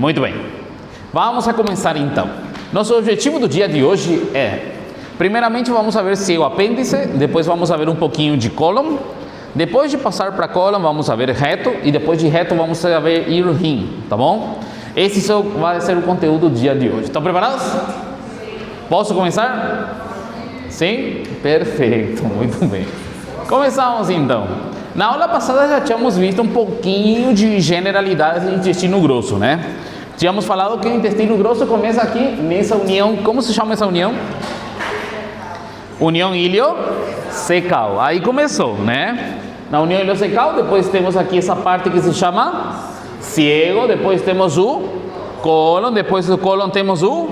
Muito bem. Vamos a começar então. Nosso objetivo do dia de hoje é, primeiramente vamos ver ciego apêndice, depois vamos ver um pouquinho de cólon, depois de passar para cólon vamos ver reto e depois de reto vamos ver rim, tá bom? Esse vai ser o conteúdo do dia de hoje. Estão preparados? Posso começar? Sim? Perfeito, muito bem. Começamos então. Na aula passada já tínhamos visto um pouquinho de generalidades do intestino grosso, né? Tínhamos falado que o intestino grosso começa aqui nessa união. Como se chama essa união? União iliocecal. Aí começou, né? Na união iliocecal, depois temos aqui essa parte que se chama ciego, depois temos o cólon, depois do cólon temos o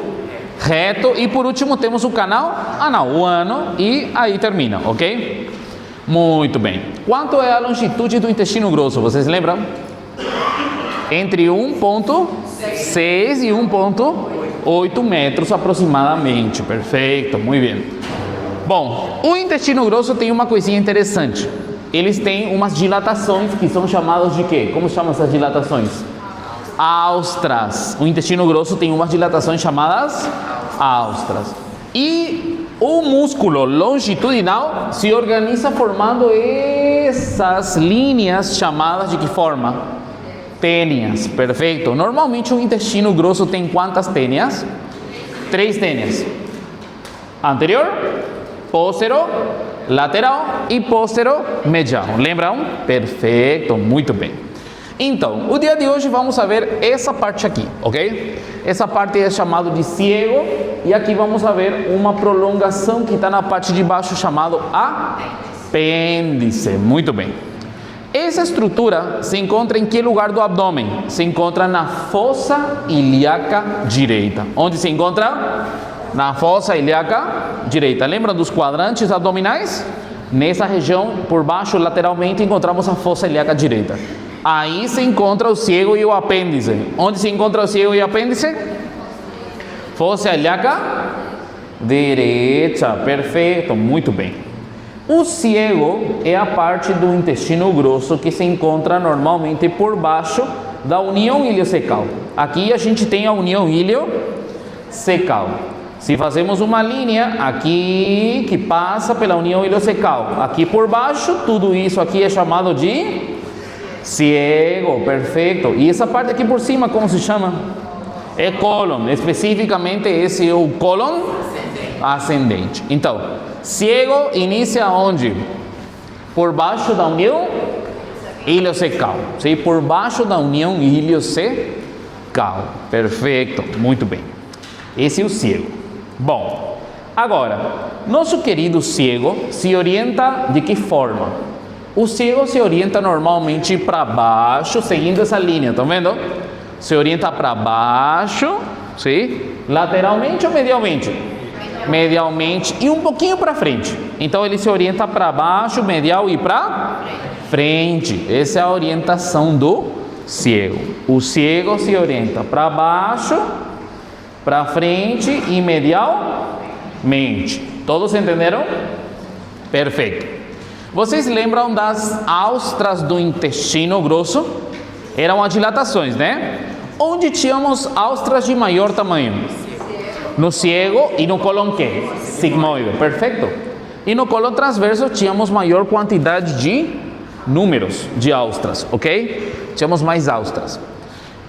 reto e por último temos o canal anal, o ano, e aí termina, ok? Muito bem. Quanto é a longitude do intestino grosso? Vocês lembram? Entre 1,6 e 1,8 metros aproximadamente. Perfeito, muito bem. Bom, o intestino grosso tem uma coisinha interessante. Eles têm umas dilatações que são chamadas de quê? Como chamam essas dilatações? Austras. O intestino grosso tem umas dilatações chamadas austras. E o músculo longitudinal se organiza formando essas linhas chamadas de que forma? Tênias. Perfeito. Normalmente o intestino grosso tem quantas tênias? 3 tênias. Anterior, póstero, lateral e póstero medial. Lembram? Perfeito, muito bem. Então, o dia de hoje vamos ver essa parte aqui, ok? Essa parte é chamada de ciego e aqui vamos ver uma prolongação que está na parte de baixo chamado apêndice. Muito bem. Essa estrutura se encontra em que lugar do abdômen? Se encontra na fossa ilíaca direita. Onde se encontra? Na fossa ilíaca direita. Lembra dos quadrantes abdominais? Nessa região, por baixo, lateralmente, encontramos a fossa ilíaca direita. Aí se encontra o ciego e o apêndice. Onde se encontra o ciego e o apêndice? Fossa ilíaca direita. Perfeito, muito bem. O ciego é a parte do intestino grosso que se encontra normalmente por baixo da união iliocecal. Aqui a gente tem a união iliocecal. Se fazemos uma linha aqui que passa pela união iliocecal, aqui por baixo, tudo isso aqui é chamado de ciego, perfeito. E essa parte aqui por cima, como se chama? É cólon, especificamente esse é o cólon ascendente. Então, ciego inicia onde? Por baixo da união iliocecal, sim? Por baixo da união iliocecal, perfeito, muito bem. Esse é o ciego. Bom, agora, nosso querido ciego se orienta de que forma? O ciego se orienta normalmente para baixo, seguindo essa linha, estão vendo? Se orienta para baixo, sim? Lateralmente ou medialmente? Medialmente e um pouquinho para frente. Então ele se orienta para baixo, medial e para frente. Essa é a orientação do ciego. O ciego se orienta para baixo, para frente e medialmente. Todos entenderam? Perfeito. Vocês lembram das austras do intestino grosso? Eram as dilatações, né? Onde tínhamos austras de maior tamanho? No ciego e no cólon que? Sigmoide, perfeito. E no cólon transverso tínhamos maior quantidade de números de austras, ok? Tínhamos mais austras.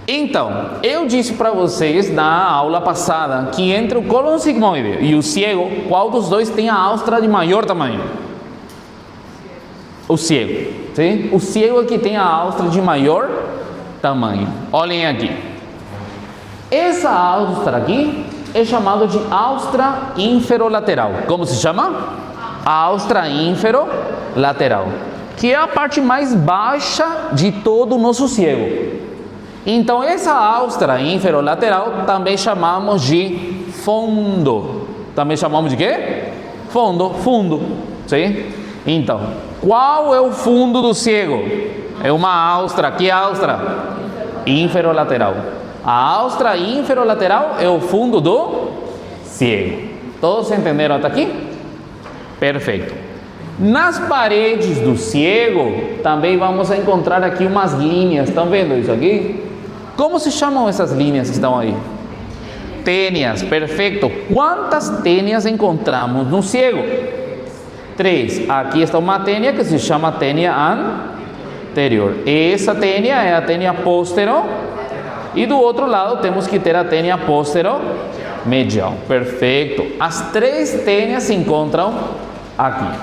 Então, eu disse para vocês na aula passada que entre o cólon sigmoide e o ciego, qual dos dois tem a austra de maior tamanho? O ciego, sim? O ciego é que tem a austra de maior tamanho. Olhem aqui. Essa austra aqui é chamado de austra inferolateral. Como se chama? A austra inferolateral, que é a parte mais baixa de todo o nosso ciego. Então essa austra inferolateral também chamamos de fundo. Também chamamos de quê? Fundo, sim? Então, qual é o fundo do ciego? É uma austra. Que austra? Inferolateral. A austra inferolateral é o fundo do ciego. Todos entenderam até aqui? Perfeito. Nas paredes do ciego também vamos encontrar aqui umas linhas. Estão vendo isso aqui? Como se chamam essas linhas que estão aí? Tênias, perfeito. Quantas tênias encontramos no ciego? 3. Aqui está uma tênia que se chama tênia anterior. Essa tênia é a tênia póstero. E do outro lado temos que ter a tênia póstero medial. Perfeito. As 3 tênias se encontram aqui.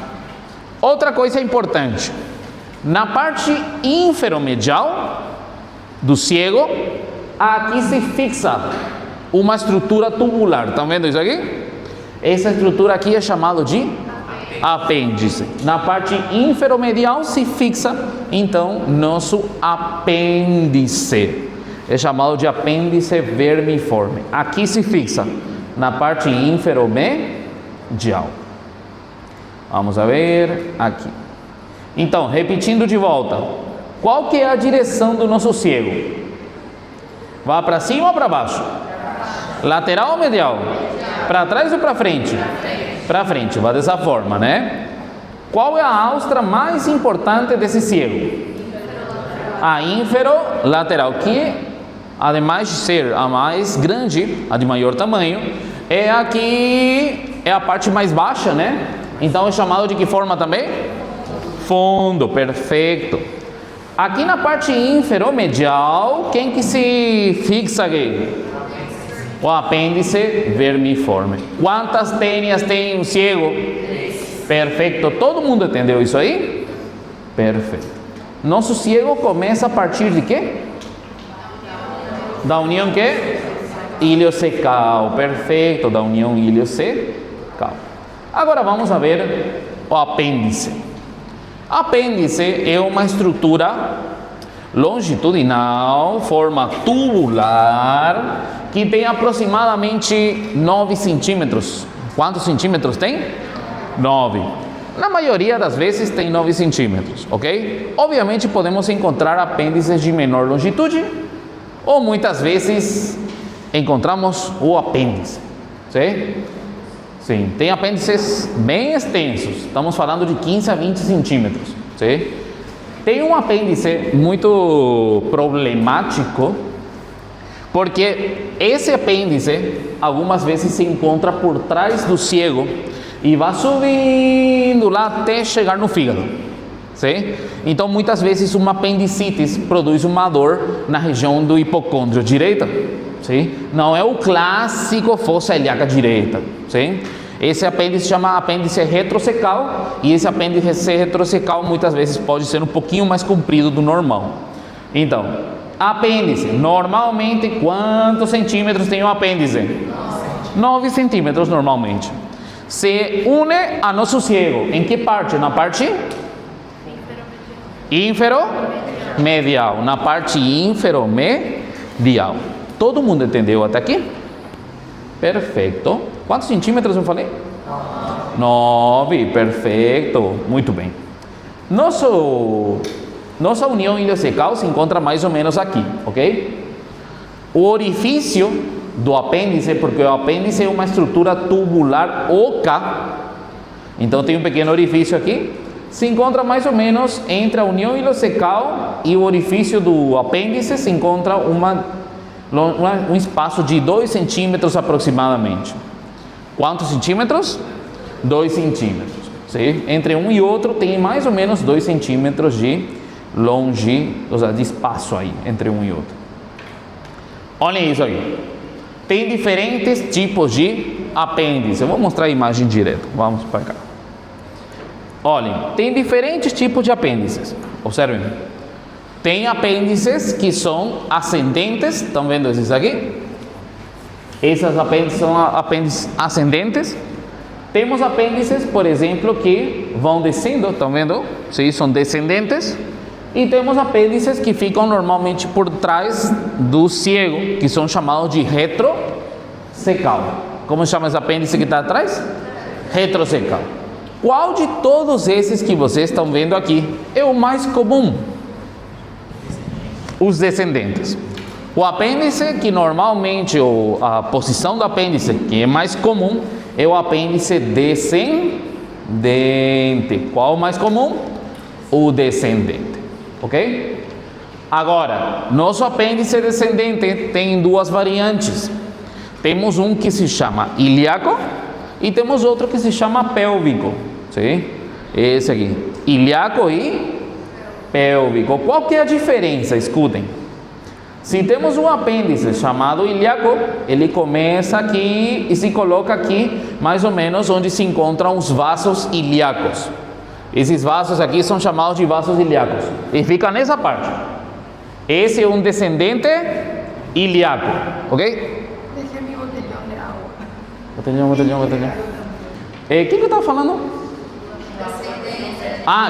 Outra coisa importante. Na parte inferomedial do ciego, aqui se fixa uma estrutura tubular. Estão vendo isso aqui? Essa estrutura aqui é chamada de apêndice. Na parte inferomedial se fixa, então, nosso apêndice. É chamado de apêndice vermiforme. Aqui se fixa, na parte inferomedial. Vamos a ver aqui. Então, repetindo de volta. Qual que é a direção do nosso ciego? Vai para cima ou para baixo? Lateral ou medial? Para trás ou para frente? Para frente, vai dessa forma, né? Qual é a austra mais importante desse ciego? A inferolateral, que ademais de ser a mais grande, a de maior tamanho, é a que é a parte mais baixa, né? Então é chamado de que forma também? Fundo, perfeito. Aqui na parte inferomedial, quem que se fixa aqui? O apêndice vermiforme. Quantas tênias tem um ciego? Perfeito. Todo mundo entendeu isso aí? Perfeito. Nosso ciego começa a partir de quê? Da união que? Iliocecal. Perfeito. Da união iliocecal. Agora vamos a ver o apêndice. Apêndice é uma estrutura longitudinal, forma tubular, que tem aproximadamente 9 centímetros. Quantos centímetros tem? 9. Na maioria das vezes tem 9 centímetros, ok? Obviamente podemos encontrar apêndices de menor longitude, ou muitas vezes encontramos o apêndice, sim? Sim, tem apêndices bem extensos, estamos falando de 15 a 20 centímetros, sim? Tem um apêndice muito problemático, porque esse apêndice algumas vezes se encontra por trás do ciego e vai subindo lá até chegar no fígado, sim? Então muitas vezes uma apendicite produz uma dor na região do hipocôndrio direita, sim? Não é o clássico fossa ilíaca direita, sim? Esse apêndice se chama apêndice retrocecal, e esse apêndice retrocecal muitas vezes pode ser um pouquinho mais comprido do normal. Então, apêndice, normalmente quantos centímetros tem o apêndice? 9 centímetros normalmente. Se une a nosso ciego, em que parte? Na parte? Inferomedial. Na parte inferomedial. Todo mundo entendeu até aqui? Perfeito. Quantos centímetros eu falei? 9, perfeito. Muito bem. Nossa união iliocecal se encontra mais ou menos aqui, ok? O orifício do apêndice, porque o apêndice é uma estrutura tubular oca, então tem um pequeno orifício aqui, se encontra mais ou menos entre a união iliocecal e o orifício do apêndice, se encontra um espaço de 2 centímetros aproximadamente. Quantos centímetros? 2 centímetros. Sim? Entre um e outro tem mais ou menos 2 centímetros de de espaço aí, entre um e outro. Olhem isso aí. Tem diferentes tipos de apêndice. Eu vou mostrar a imagem direto. Vamos para cá. Olhem, tem diferentes tipos de apêndices. Observem. Tem apêndices que são ascendentes. Estão vendo esses aqui? Essas apêndices são apêndices ascendentes. Temos apêndices, por exemplo, que vão descendo. Estão vendo? Sim, são descendentes. E temos apêndices que ficam normalmente por trás do ciego, que são chamados de retrocecal. Como chama esse apêndice que está atrás? Retrocecal. Qual de todos esses que vocês estão vendo aqui é o mais comum? Os descendentes. O apêndice que normalmente, a posição do apêndice que é mais comum, é o apêndice descendente. Qual o mais comum? O descendente. Ok? Agora, nosso apêndice descendente tem duas variantes. Temos um que se chama ilíaco e temos outro que se chama pélvico. Sim? Esse aqui, ilíaco e pélvico. Qual que é a diferença? Escutem. Se temos um apêndice chamado ilíaco, ele começa aqui e se coloca aqui, mais ou menos onde se encontram os vasos ilíacos. Esses vasos aqui são chamados de vasos ilíacos e fica nessa parte. Esse é um descendente ilíaco, ok? Deixa meu botellão de água. Botellão. O que eu estava falando?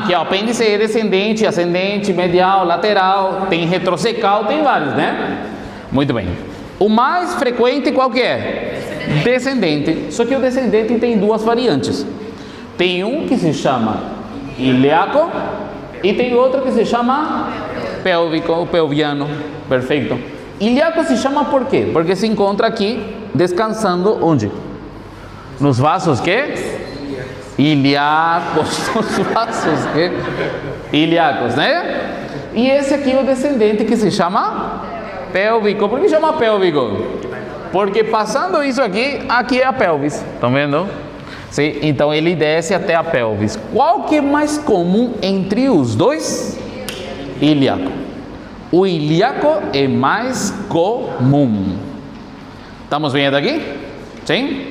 Que o apêndice é descendente, ascendente, medial, lateral, tem retrocecal, tem vários, né? Muito bem. O mais frequente qual que é? Descendente. Só que o descendente tem duas variantes. Tem um que se chama ilíaco e tem outro que se chama pélvico, ou pelviano. Perfeito. Ilíaco se chama por quê? Porque se encontra aqui descansando onde? Nos vasos que? Ilíacos, os vasos que? Ilíacos, né? E esse aqui é o descendente que se chama pélvico. Por que chama pélvico? Porque passando isso aqui, aqui é a pelvis. Estão vendo? Sim, então ele desce até a pelvis. Qual que é mais comum entre os dois? Ilíaco. O ilíaco é mais comum. Estamos vendo aqui? Sim?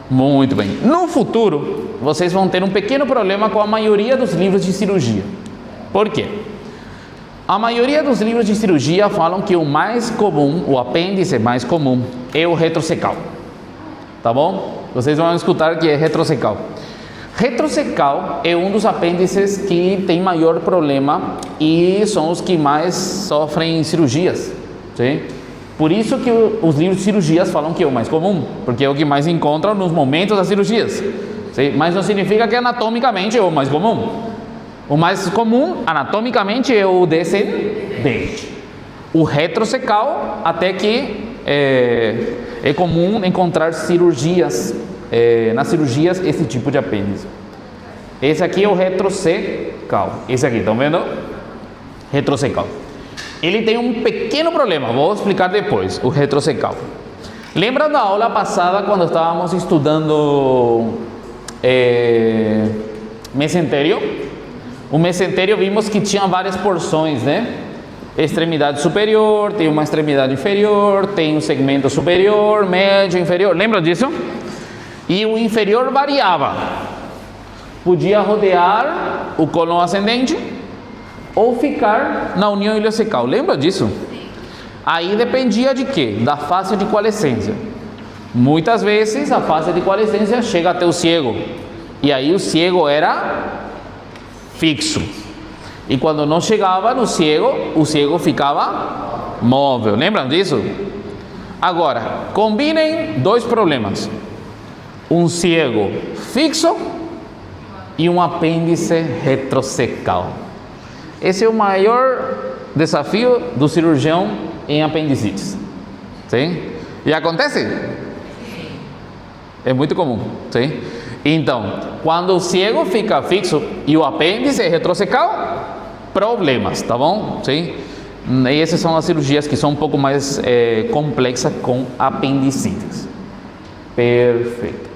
Muito bem. No futuro, vocês vão ter um pequeno problema com a maioria dos livros de cirurgia. Por quê? A maioria dos livros de cirurgia falam que o mais comum, o apêndice mais comum, é o retrocecal. Tá bom? Vocês vão escutar que é retrocecal. Retrocecal é um dos apêndices que tem maior problema e são os que mais sofrem cirurgias. Sim? Por isso que os livros de cirurgias falam que é o mais comum, porque é o que mais encontram nos momentos das cirurgias. Sim? Mas não significa que anatomicamente é o mais comum. O mais comum, anatomicamente, é o descendente. O retrocecal, até que é comum encontrar cirurgias, nas cirurgias, esse tipo de apêndice. Esse aqui é o retrocecal. Esse aqui, estão vendo? Retrocecal. Ele tem um pequeno problema, vou explicar depois, o retrocecal. Lembra da aula passada quando estávamos estudando mesentério? O mesentério vimos que tinha várias porções, né? Extremidade superior, tem uma extremidade inferior, tem um segmento superior, médio, inferior. Lembra disso? E o inferior variava. Podia rodear o cólon ascendente ou ficar na união iliocecal. Lembra disso? Aí dependia de quê? Da fase de coalescência. Muitas vezes a fase de coalescência chega até o ciego. E aí o ciego era fixo. E quando não chegava no ciego, o ciego ficava móvel. Lembram disso? Agora, combinem dois problemas. Um ciego fixo e um apêndice retrocecal. Esse é o maior desafio do cirurgião em apendicites. Sim? E acontece? É muito comum. Sim? Então, quando o ciego fica fixo e o apêndice é retrocecal, problemas, tá bom? Sim? E essas são as cirurgias que são um pouco mais complexas com apendicites. Perfeito.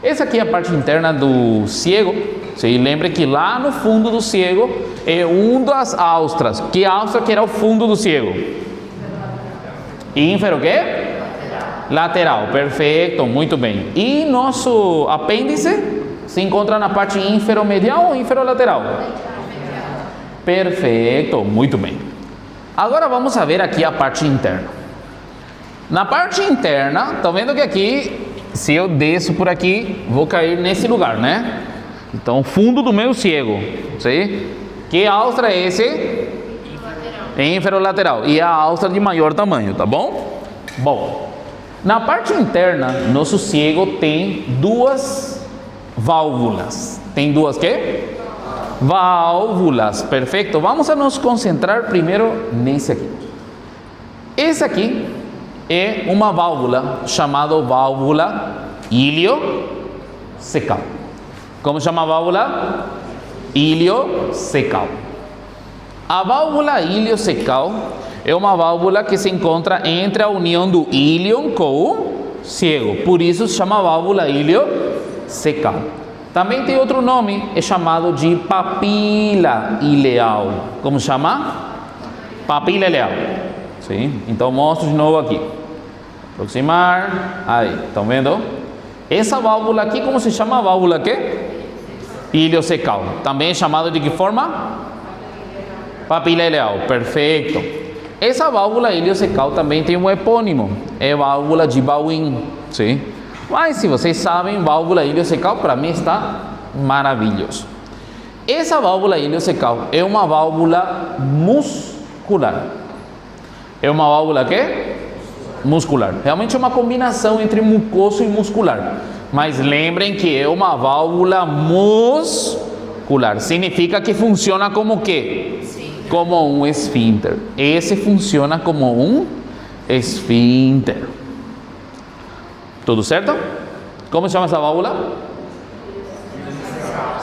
Essa aqui é a parte interna do ciego. Sim? Lembre que lá no fundo do ciego é um das austras. Que austra que era o fundo do ciego? Ínfero o quê? Lateral. Perfeito, muito bem. E nosso apêndice se encontra na parte inferomedial ou inferolateral? Perfeito, muito bem. Agora vamos ver aqui a parte interna. Na parte interna, estão vendo que aqui, se eu desço por aqui, vou cair nesse lugar, né? Então, fundo do meu ciego. Sim? Que austra é esse? Inferolateral. E a austra de maior tamanho, tá bom? Bom, na parte interna, nosso ciego tem duas válvulas. Tem duas quê? Válvulas, perfeito. Vamos a nos concentrar primeiro nesse aqui. Esse aqui é uma válvula chamada válvula iliocecal. Como chama a válvula? Iliocecal. A válvula iliocecal é uma válvula que se encontra entre a união do íleon com o ciego. Por isso se chama válvula iliocecal. Também tem outro nome, é chamado de papila ileal. Como chama? Papila ileal. Sim? Então mostro de novo aqui. Aproximar. Aí, estão vendo? Essa válvula aqui, como se chama? Válvula quê? Iliocecal. Também é chamado de que forma? Papila ileal. Perfeito. Essa válvula iliocecal também tem um epônimo. É válvula de Bowin. Sim? Mas se vocês sabem, válvula iliocecal para mim está maravilhoso. Essa válvula iliocecal é uma válvula muscular. É uma válvula quê? Muscular. Realmente é uma combinação entre mucoso e muscular. Mas lembrem que é uma válvula muscular. Significa que funciona como quê? Como um esfíncter. Esse funciona como um esfíncter. Tudo certo? Como se chama essa válvula?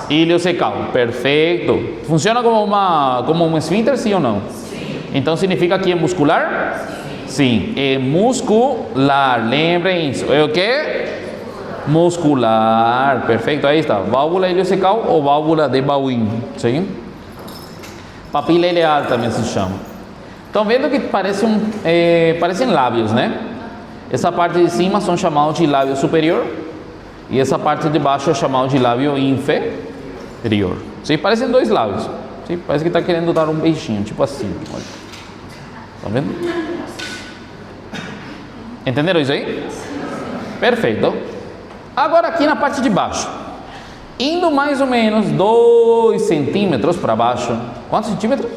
Iliocecal. Perfeito. Funciona como um esfíncter, sim ou não? Sim. Então significa que é muscular? Sim. É muscular. Lembrem isso. É o quê? Muscular. Perfeito. Aí está. Válvula iliocecal ou válvula de Bowin. Sim? Papila ileal também se chama. Estão vendo que parecem lábios, né? Essa parte de cima são chamados de lábio superior e essa parte de baixo é chamada de lábio inferior. Sim, parecem dois lábios. Sim, parece que está querendo dar um beijinho, tipo assim. Olha. Tá vendo? Entenderam isso aí? Perfeito. Agora aqui na parte de baixo, indo mais ou menos 2 centímetros para baixo. Quantos centímetros?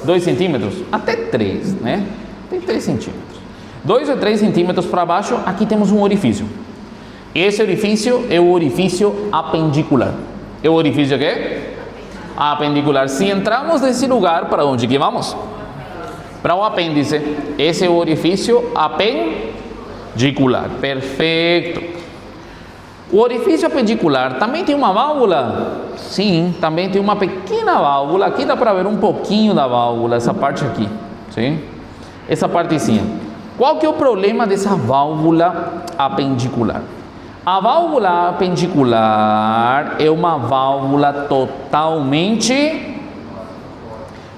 2 centímetros? Até 3, né? Tem 3 centímetros. 2 ou 3 centímetros para baixo, aqui temos um orifício. Esse orifício é o orifício apendicular. É o orifício quê? Apendicular. Se entramos nesse lugar, para onde que vamos? Para o apêndice. Esse é o orifício apendicular. Perfeito. O orifício apendicular também tem uma válvula? Sim, também tem uma pequena válvula. Aqui dá para ver um pouquinho da válvula, essa parte aqui. Sim? Essa partezinha. Qual que é o problema dessa válvula apendicular? A válvula apendicular é uma válvula totalmente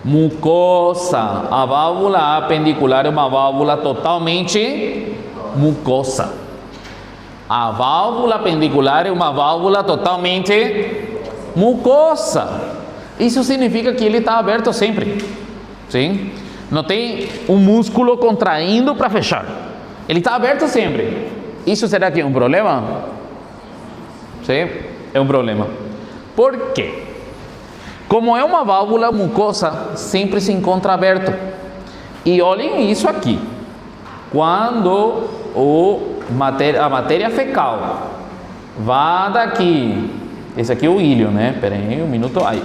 mucosa. A válvula apendicular é uma válvula totalmente mucosa. A válvula apendicular é uma válvula totalmente mucosa. Isso significa que ele está aberto sempre. Sim? Não tem um músculo contraindo para fechar. Ele está aberto sempre. Isso será que é um problema? Sim, é um problema. Por quê? Como é uma válvula mucosa, sempre se encontra aberto. E olhem isso aqui. Quando a matéria fecal vai daqui, esse aqui é o íleon, né? Espera aí um minuto. Aí.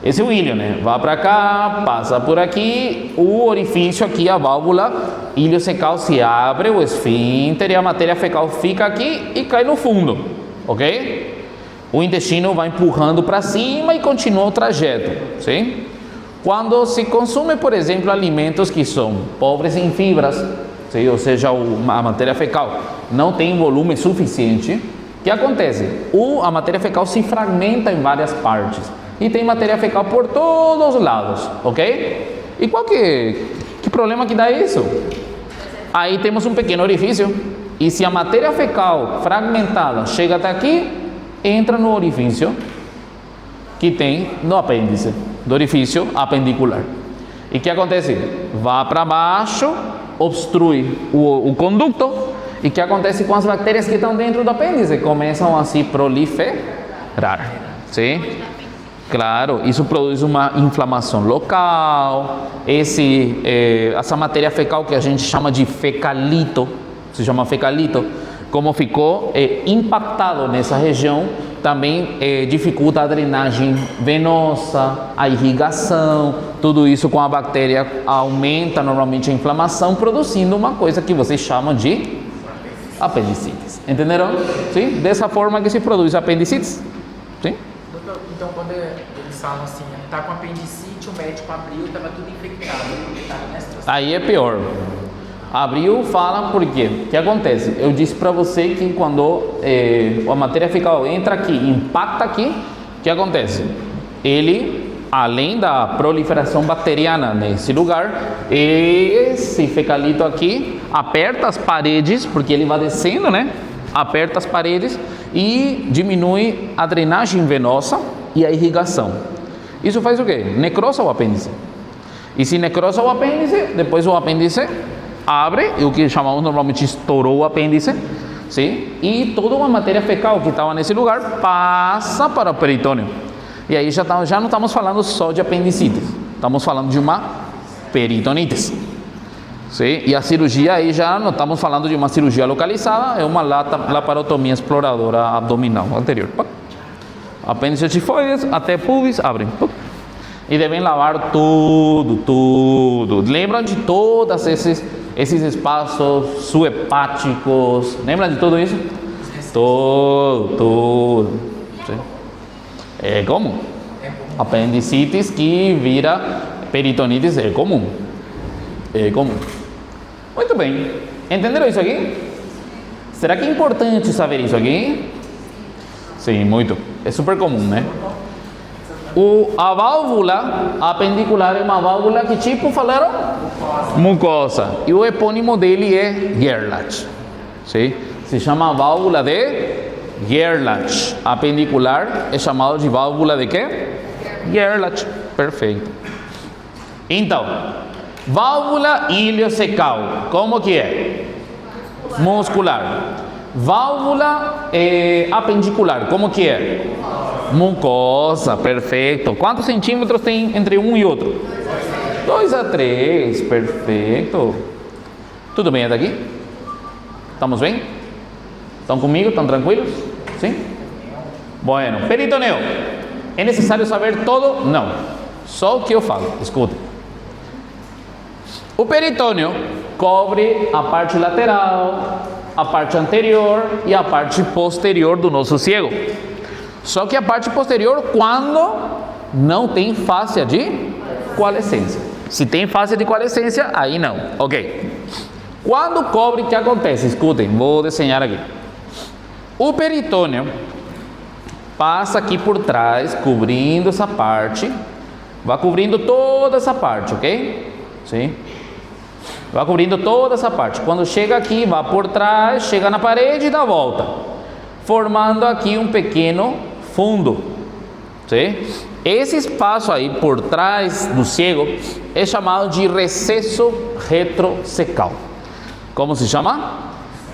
Esse é o íleon, né? Vai para cá, passa por aqui, o orifício aqui, a válvula iliocecal se abre, o esfíncter, e a matéria fecal fica aqui e cai no fundo, ok? O intestino vai empurrando para cima e continua o trajeto, sim? Quando se consome, por exemplo, alimentos que são pobres em fibras, sim? Ou seja, a matéria fecal não tem volume suficiente, o que acontece? A matéria fecal se fragmenta em várias partes. E tem matéria fecal por todos os lados, ok? E qual que problema que dá isso? Aí temos um pequeno orifício. E se a matéria fecal fragmentada chega até aqui, entra no orifício que tem no apêndice, do orifício apendicular. E o que acontece? Vai para baixo, obstrui o conduto. E o que acontece com as bactérias que estão dentro do apêndice? Começam a se proliferar, sim? Claro, isso produz uma inflamação local. Essa matéria fecal que a gente chama de fecalito, se chama fecalito, como ficou impactado nessa região, também dificulta a drenagem venosa, a irrigação. Tudo isso com a bactéria aumenta normalmente a inflamação, produzindo uma coisa que vocês chamam de apendicites. Entenderam? Sim? Dessa forma que se produz apendicites. Sim? Então, quando eles falam assim, está com apendicite, o médico abriu, estava tudo infectado, ele estava nessa situação. Aí é pior. Abriu, fala por quê? O que acontece? Eu disse para você que quando a matéria fecal entra aqui, impacta aqui, o que acontece? Ele, além da proliferação bacteriana nesse lugar, esse fecalito aqui aperta as paredes, porque ele vai descendo, né? Aperta as paredes e diminui a drenagem venosa e a irrigação. Isso faz o quê? Necrosa o apêndice. E se necrosa o apêndice, depois o apêndice abre, e o que chamamos normalmente estourou o apêndice, sim? E toda uma matéria fecal que estava nesse lugar passa para o peritônio. E aí já não estamos falando só de apendicite, estamos falando de uma peritonitis. Sim? E a cirurgia aí já não estamos falando de uma cirurgia localizada, é uma laparotomia exploradora abdominal anterior. Apêndice tifoides até pubis abrem. E devem lavar tudo. Lembram de todos esses espaços subhepáticos? Lembram de tudo isso? Tudo. Sim? É comum. Apendicites que vira peritonitis é comum. É comum. Muito bem. Entenderam isso aqui? Será que é importante saber isso aqui? Sim, muito. É super comum, né? A válvula apendicular é uma válvula que tipo falaram? Mucosa. E o epônimo dele é Gerlach. Sim? Se chama válvula de Gerlach. Apendicular é chamado de válvula de quê? Gerlach. Perfeito. Então, válvula iliocecal, como que é? Muscular. Válvula apendicular, como que é? Mucosa, perfeito. Quantos centímetros tem entre um e outro? 2 a 3, perfeito. Tudo bem até aqui? Estamos bem? Estão comigo? Estão tranquilos? Sim? Bueno, peritoneu. É necessário saber todo? Não. Só o que eu falo, escuta. O peritônio cobre a parte lateral, a parte anterior e a parte posterior do nosso ciego. Só que a parte posterior quando não tem fáscia de coalescência. Se tem fáscia de coalescência, aí não. Ok. Quando cobre, o que acontece? Escutem, vou desenhar aqui. O peritônio passa aqui por trás, cobrindo essa parte. Vai cobrindo toda essa parte, ok? Sim. Vai cobrindo toda essa parte. Quando chega aqui, vai por trás, chega na parede e dá a volta, formando aqui um pequeno fundo. Sim? Esse espaço aí por trás do ciego é chamado de recesso retrocecal. Como se chama?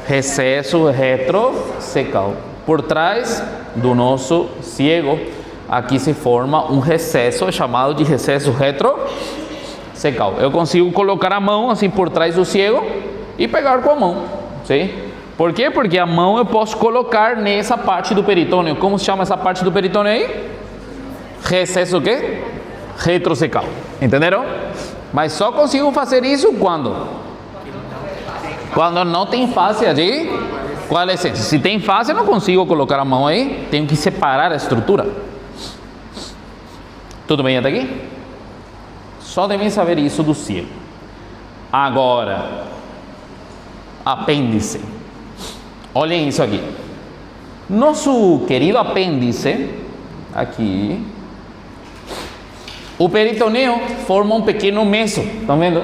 Recesso retrocecal. Por trás do nosso ciego, aqui se forma um recesso chamado de recesso retrocecal. Eu consigo colocar a mão assim por trás do ciego e pegar com a mão. Sim? Por quê? Porque a mão eu posso colocar nessa parte do peritônio. Como se chama essa parte do peritônio aí? Recesso o quê? Retrocecal. Entenderam? Mas só consigo fazer isso quando? Quando não tem fáscia de coalescência. Se tem fáscia, eu não consigo colocar a mão aí. Tenho que separar a estrutura. Tudo bem até aqui? Só devem saber isso do ciego. Agora, apêndice. Olhem isso aqui. Nosso querido apêndice, aqui, o peritoneu forma um pequeno meso. Estão vendo?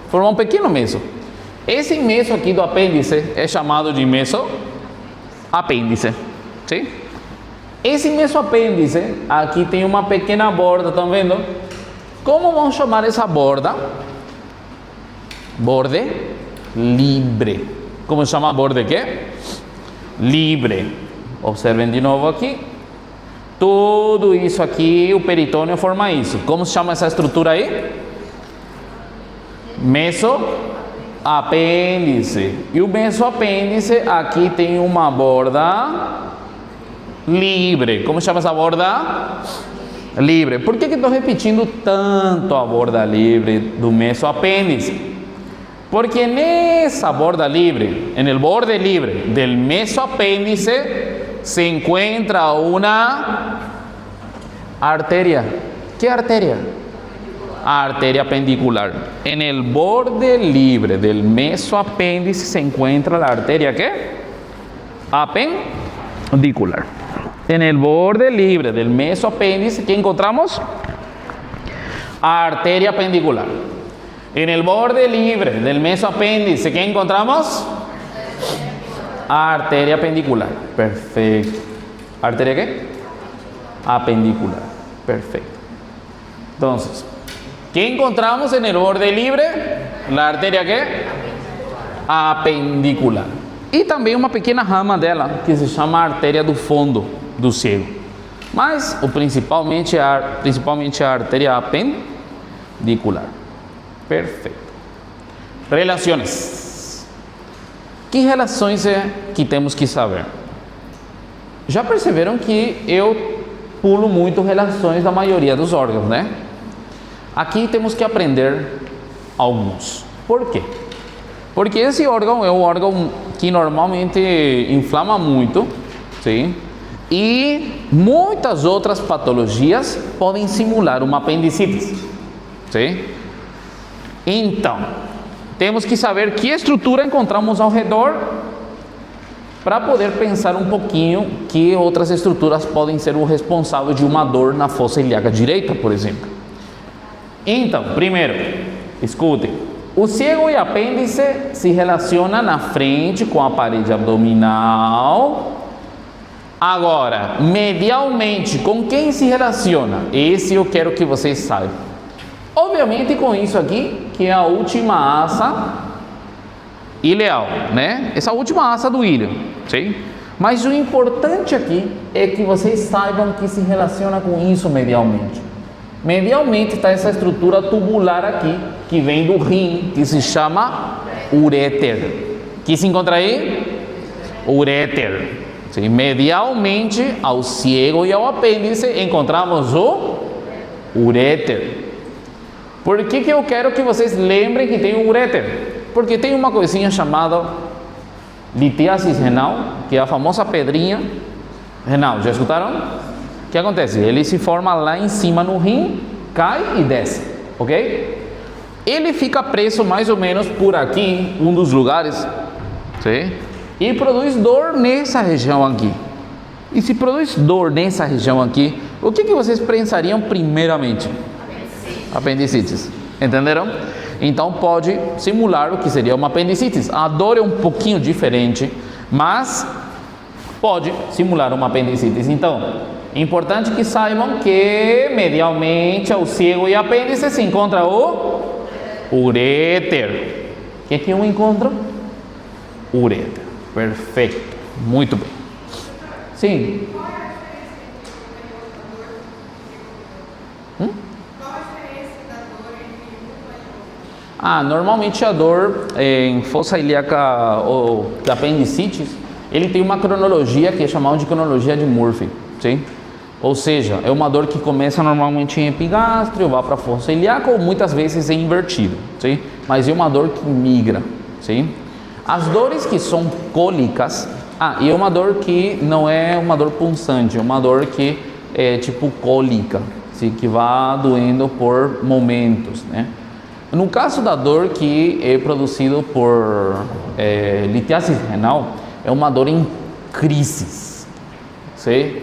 Forma um pequeno meso. Esse meso aqui do apêndice é chamado de mesoapêndice. Sim? Esse mesoapêndice, aqui tem uma pequena borda, estão vendo? Como vamos chamar essa borda? Borde livre. Como se chama borde quê? Livre. Observem de novo aqui. Tudo isso aqui, o peritônio forma isso. Como se chama essa estrutura aí? Mesoapêndice. E o mesoapêndice aqui tem uma borda livre. Como se chama essa borda? Livre. Por que estou repetindo tanto a borda livre do mesoapêndice? Porque nessa borda libre, en el borde libre del mesoapéndice, se encuentra una arteria. ¿Qué arteria? A arteria pendicular. En el borde libre del mesoapéndice se encuentra la arteria ¿qué? Apendicular. En el borde libre del mesoapéndice, ¿qué encontramos? Arteria pendicular. En el borde libre del mesoapéndice, ¿qué encontramos? Arteria pendicular. Perfecto. ¿Arteria qué? Apendicular. Perfecto. Entonces, ¿qué encontramos en el borde libre? La arteria ¿qué? Apendicular. E também uma pequena rama dela, que se chama artéria do fundo do cego. Mas, principalmente a artéria apendicular. Perfeito. Relações. Que relações é que temos que saber? Já perceberam que eu pulo muito relações da maioria dos órgãos, né? Aqui temos que aprender alguns. Por quê? Porque esse órgão é um órgão que normalmente inflama muito, sim? E muitas outras patologias podem simular uma apendicite, sim? Então, temos que saber que estrutura encontramos ao redor para poder pensar um pouquinho que outras estruturas podem ser o responsável de uma dor na fossa ilíaca direita, por exemplo. Então, primeiro, escutem. O cego e apêndice se relaciona na frente com a parede abdominal. Agora, medialmente, com quem se relaciona? Esse eu quero que vocês saibam. Obviamente com isso aqui, que é a última asa ileal, né? Essa última asa do ilho, sim? Mas o importante aqui é que vocês saibam que se relaciona com isso medialmente. Medialmente está essa estrutura tubular aqui, que vem do rim, que se chama uréter. Que se encontra aí? Uréter. Sim, medialmente ao cego e ao apêndice encontramos o uréter. Por que eu quero que vocês lembrem que tem o uréter? Porque tem uma coisinha chamada litiasis renal, que é a famosa pedrinha renal. Já escutaram? O que acontece? Ele se forma lá em cima no rim, cai e desce, ok? Ele fica preso mais ou menos por aqui, um dos lugares, sim? E produz dor nessa região aqui. E se produz dor nessa região aqui, o que vocês pensariam primeiramente? Apendicites. Entenderam? Então pode simular o que seria uma apendicite. A dor é um pouquinho diferente, mas pode simular uma apendicite. Então, é importante que saibam que medialmente ao cego e apêndice se encontra o uréter. O que eu encontro? Uréter. Perfeito. Muito bem. Sim. Normalmente a dor em fossa ilíaca ou da apendicite, ele tem uma cronologia que é chamada de cronologia de Murphy, sim? Ou seja, é uma dor que começa normalmente em epigastrio, vai para a fossa ilíaca ou muitas vezes é invertido, sim? Mas é uma dor que migra, sim? As dores que são cólicas, e é uma dor que não é uma dor punzante, é uma dor que é tipo cólica, sim? Que vai doendo por momentos, né? No caso da dor que é produzido por litiasis renal, é uma dor em crises, sim?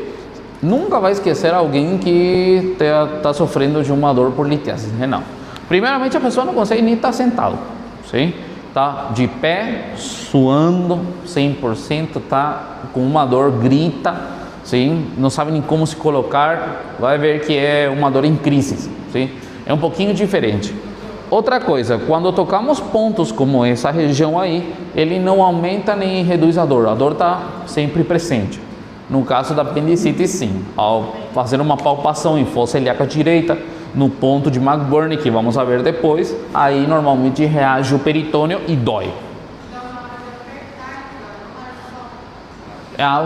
Nunca vai esquecer alguém que está sofrendo de uma dor por litiasis renal. Primeiramente, a pessoa não consegue nem estar sentado, sim? Está de pé, suando 100%, está com uma dor, grita, sim? Não sabe nem como se colocar, vai ver que é uma dor em crise, sim? É um pouquinho diferente. Outra coisa, quando tocamos pontos como essa região aí, ele não aumenta nem reduz a dor está sempre presente. No caso da apendicite, sim. Ao fazer uma palpação em fossa ilíaca direita, no ponto de McBurney, que vamos ver depois, aí normalmente reage o peritônio e dói.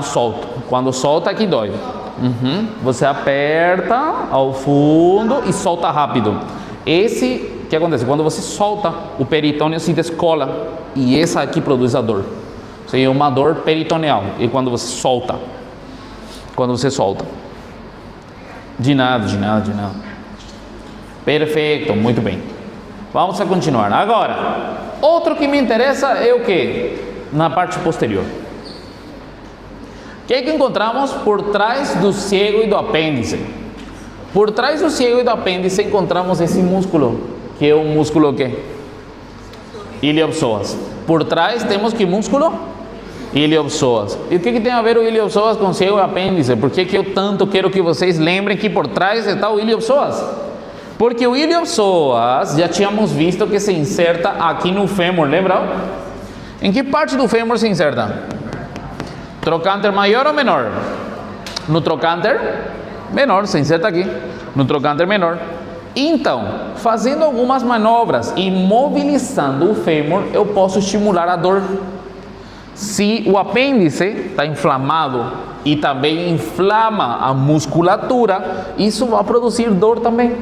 Solta. Quando solta é que dói. Você aperta ao fundo e solta rápido. O que acontece? Quando você solta, o peritônio se descola e essa aqui produz a dor. É uma dor peritoneal. E quando você solta. De nada. Perfeito, muito bem. Vamos a continuar. Agora, outro que me interessa é o que? Na parte posterior. O que encontramos por trás do ciego e do apêndice? Por trás do ciego e do apêndice encontramos esse músculo, que é o músculo o quê? Iliopsoas. Por trás temos que músculo? Iliopsoas. E o que tem a ver o iliopsoas com ciego e apêndice? Por que eu tanto quero que vocês lembrem que por trás está o iliopsoas? Porque o iliopsoas já tínhamos visto que se inserta aqui no fêmur, lembram? Em que parte do fêmur se inserta? Trocânter maior ou menor? No trocânter menor, se inserta aqui. No trocânter menor. Então, fazendo algumas manobras e mobilizando o fêmur, eu posso estimular a dor. Se o apêndice está inflamado e também inflama a musculatura, isso vai produzir dor também.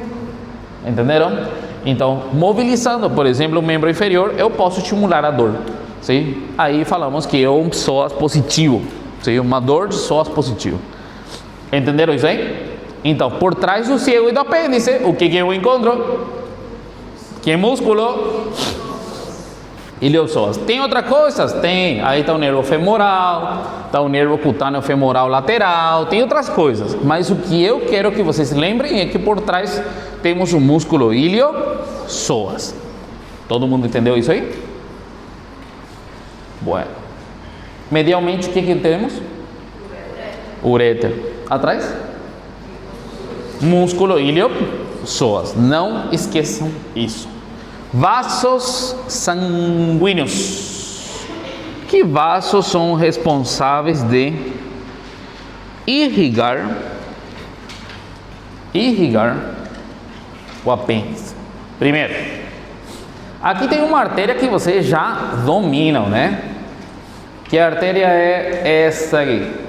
Entenderam? Então, mobilizando, por exemplo, o membro inferior, eu posso estimular a dor. Sim? Aí falamos que é um psoas positivo. Sim? Uma dor de psoas positivo. Entenderam isso aí? Então, por trás do ciego e do apêndice, o que eu encontro? Que músculo? Iliopsoas. Tem outras coisas? Tem. Aí está o nervo femoral, está o nervo cutâneo femoral lateral, tem outras coisas. Mas o que eu quero que vocês lembrem é que por trás temos o músculo iliopsoas. Todo mundo entendeu isso aí? Bueno. Medialmente, o que temos? Ureter. Atrás? Músculo iliopsoas. Não esqueçam isso. Vasos sanguíneos. Que vasos são responsáveis de irrigar o apêndice? Primeiro, aqui tem uma artéria que vocês já dominam, né? Que artéria é essa aqui?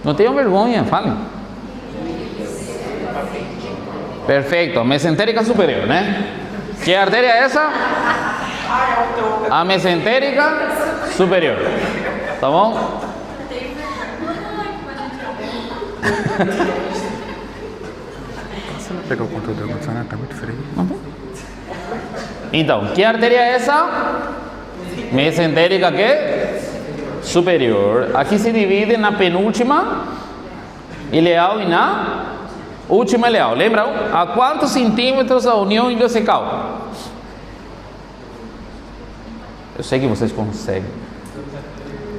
Não tenham vergonha, falem. Perfeito, a mesentérica superior, né? Que artéria é essa? A mesentérica superior. Tá bom? Você não pegou o controle do ar-condicionado? Tá muito frio. Então, que artéria é essa? Mesentérica que? Superior. Aqui se divide na penúltima ileal e na última ileal. Lembram? A quantos centímetros a união ileocecal? Eu sei que vocês conseguem.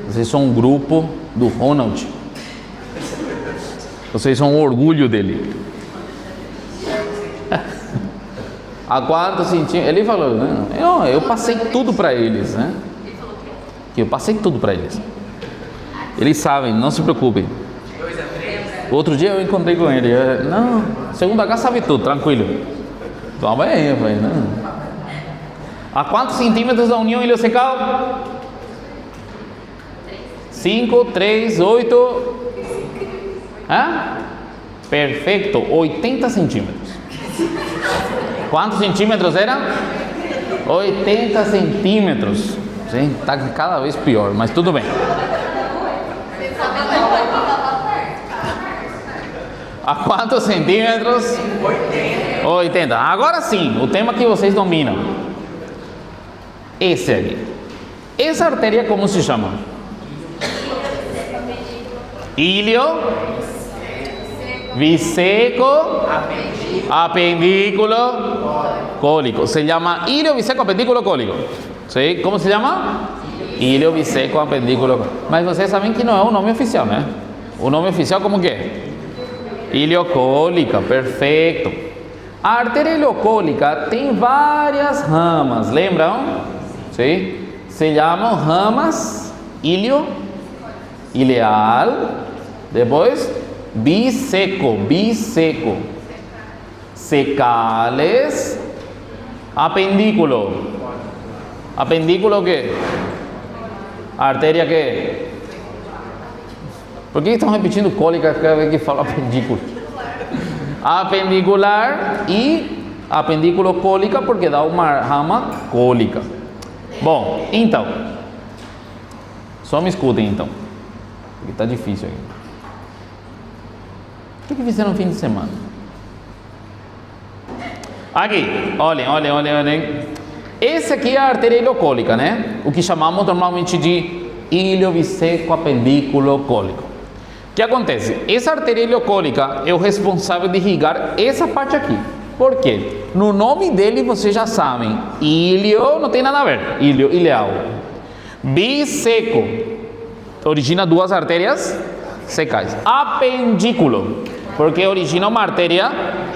Vocês são um grupo do Ronald. Vocês são o orgulho dele. A quantos centímetros? Ele falou, né? Eu passei tudo para eles, né? Eu passei tudo para eles. Eles sabem, não se preocupem. Outro dia eu encontrei com ele. Não, segundo H sabe tudo, tranquilo. Toma aí, eu falei, não. A quantos centímetros da união ileocecal? 5, 3, 8. Hã? Perfeito, 80 centímetros. Quantos centímetros era? 80 centímetros. Sim, está cada vez pior, mas tudo bem. A quantos centímetros? 80. Agora sim, o tema que vocês dominam. Esse aqui. Essa artéria como se chama? Ilio biseco apendículo cólico. Se llama ilio biseco apendículo cólico. ¿Sí? ¿Cómo se llama? Ilio biseco apendículo cólico. Mas vocês sabem que não é o nome oficial, né? O nome oficial como que é? Iliocólica, perfeito. A artéria iliocólica tem várias ramas, lembram? ¿Sí? Se chamam ramas ileal, depois biseco, secales, apendículo. Apendículo que? Artéria que? Por que estão repetindo cólica cada vez que falo apendículo? Apendicular e apendículo cólica porque dá uma rama cólica. Bom, então, só me escutem então. Porque está difícil aqui. O que fizeram no fim de semana? Aqui, olhem. Esse aqui é a artéria iliocólica, né? O que chamamos normalmente de ilho biseco apendículo cólico. O que acontece? Essa artéria iliocólica é o responsável de irrigar essa parte aqui. Por quê? No nome dele vocês já sabem, ilho não tem nada a ver, ilho, ileal. Biseco origina duas artérias secais. Apendículo, porque origina uma artéria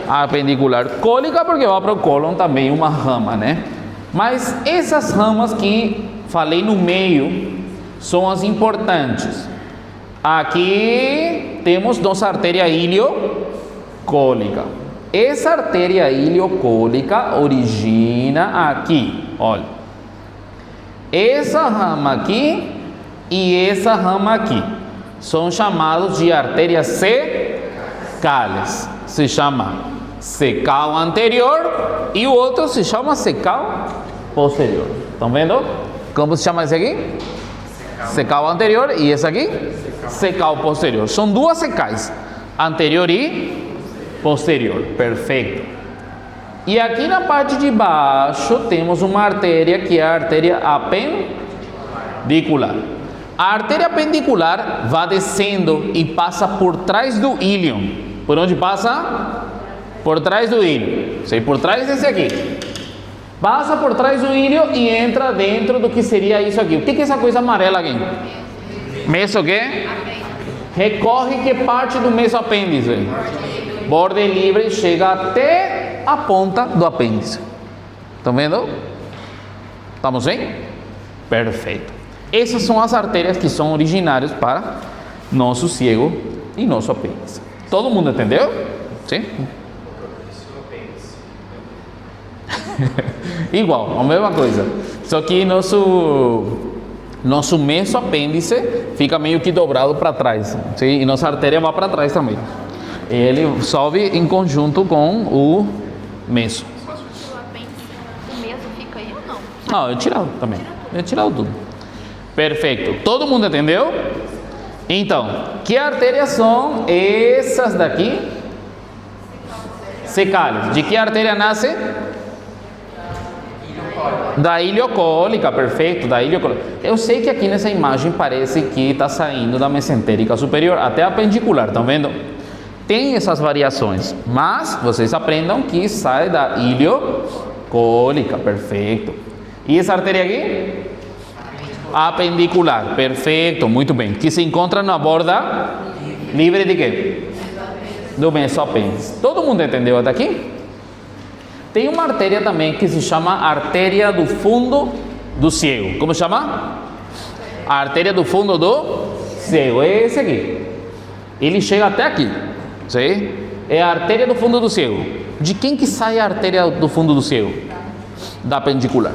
apendicular. Cólica, porque vai para o cólon também, uma rama, né? Mas essas ramas que falei no meio são as importantes. Aqui temos nossa artéria iliocólica. Essa artéria iliocólica origina aqui, olha. Essa rama aqui e essa rama aqui são chamados de artérias secales. Se chama secal anterior e o outro se chama secal posterior. Estão vendo? Como se chama esse aqui? Secal anterior e esse aqui? Secal posterior. São duas secais, anterior e posterior. Perfeito. E aqui na parte de baixo temos uma artéria que é a artéria apendicular. A artéria apendicular vai descendo e passa por trás do íleon. Por onde passa? Por trás do íleon. Sei, por trás desse aqui. Passa por trás do íleon e entra dentro do que seria isso aqui. O que é essa coisa amarela aqui? Meso o quê? Recorre que parte do mesoapêndice? Borde livre, chega até a ponta do apêndice. Estão vendo? Estamos bem? Perfeito. Essas são as artérias que são originárias para nosso ciego e nosso apêndice. Todo mundo entendeu? Sim? Igual, a mesma coisa. Só que nosso mesoapêndice fica meio que dobrado para trás. Sim? E nossa artéria vai para trás também. Ele sobe em conjunto com o meso. O meso fica aí ou não? Não, eu tirava também. Eu tirava tudo. Perfeito. Todo mundo entendeu? Então, que artérias são essas daqui? Secales. De que artéria nasce? Da iliocólica, perfeito, da iliocólica. Eu sei que aqui nessa imagem parece que está saindo da mesentérica superior até a apendicular, estão vendo? Tem essas variações, mas vocês aprendam que sai da iliocólica, perfeito. E essa artéria aqui? Apendicular, perfeito, muito bem. Que se encontra na borda livre de quê? Do mesoapêndice. Todo mundo entendeu até aqui? Tem uma artéria também que se chama artéria do fundo do ciego. Como chama? A artéria do fundo do ciego. É esse aqui. Ele chega até aqui. Sim? É a artéria do fundo do ciego. De quem que sai a artéria do fundo do ciego? Da apendicular.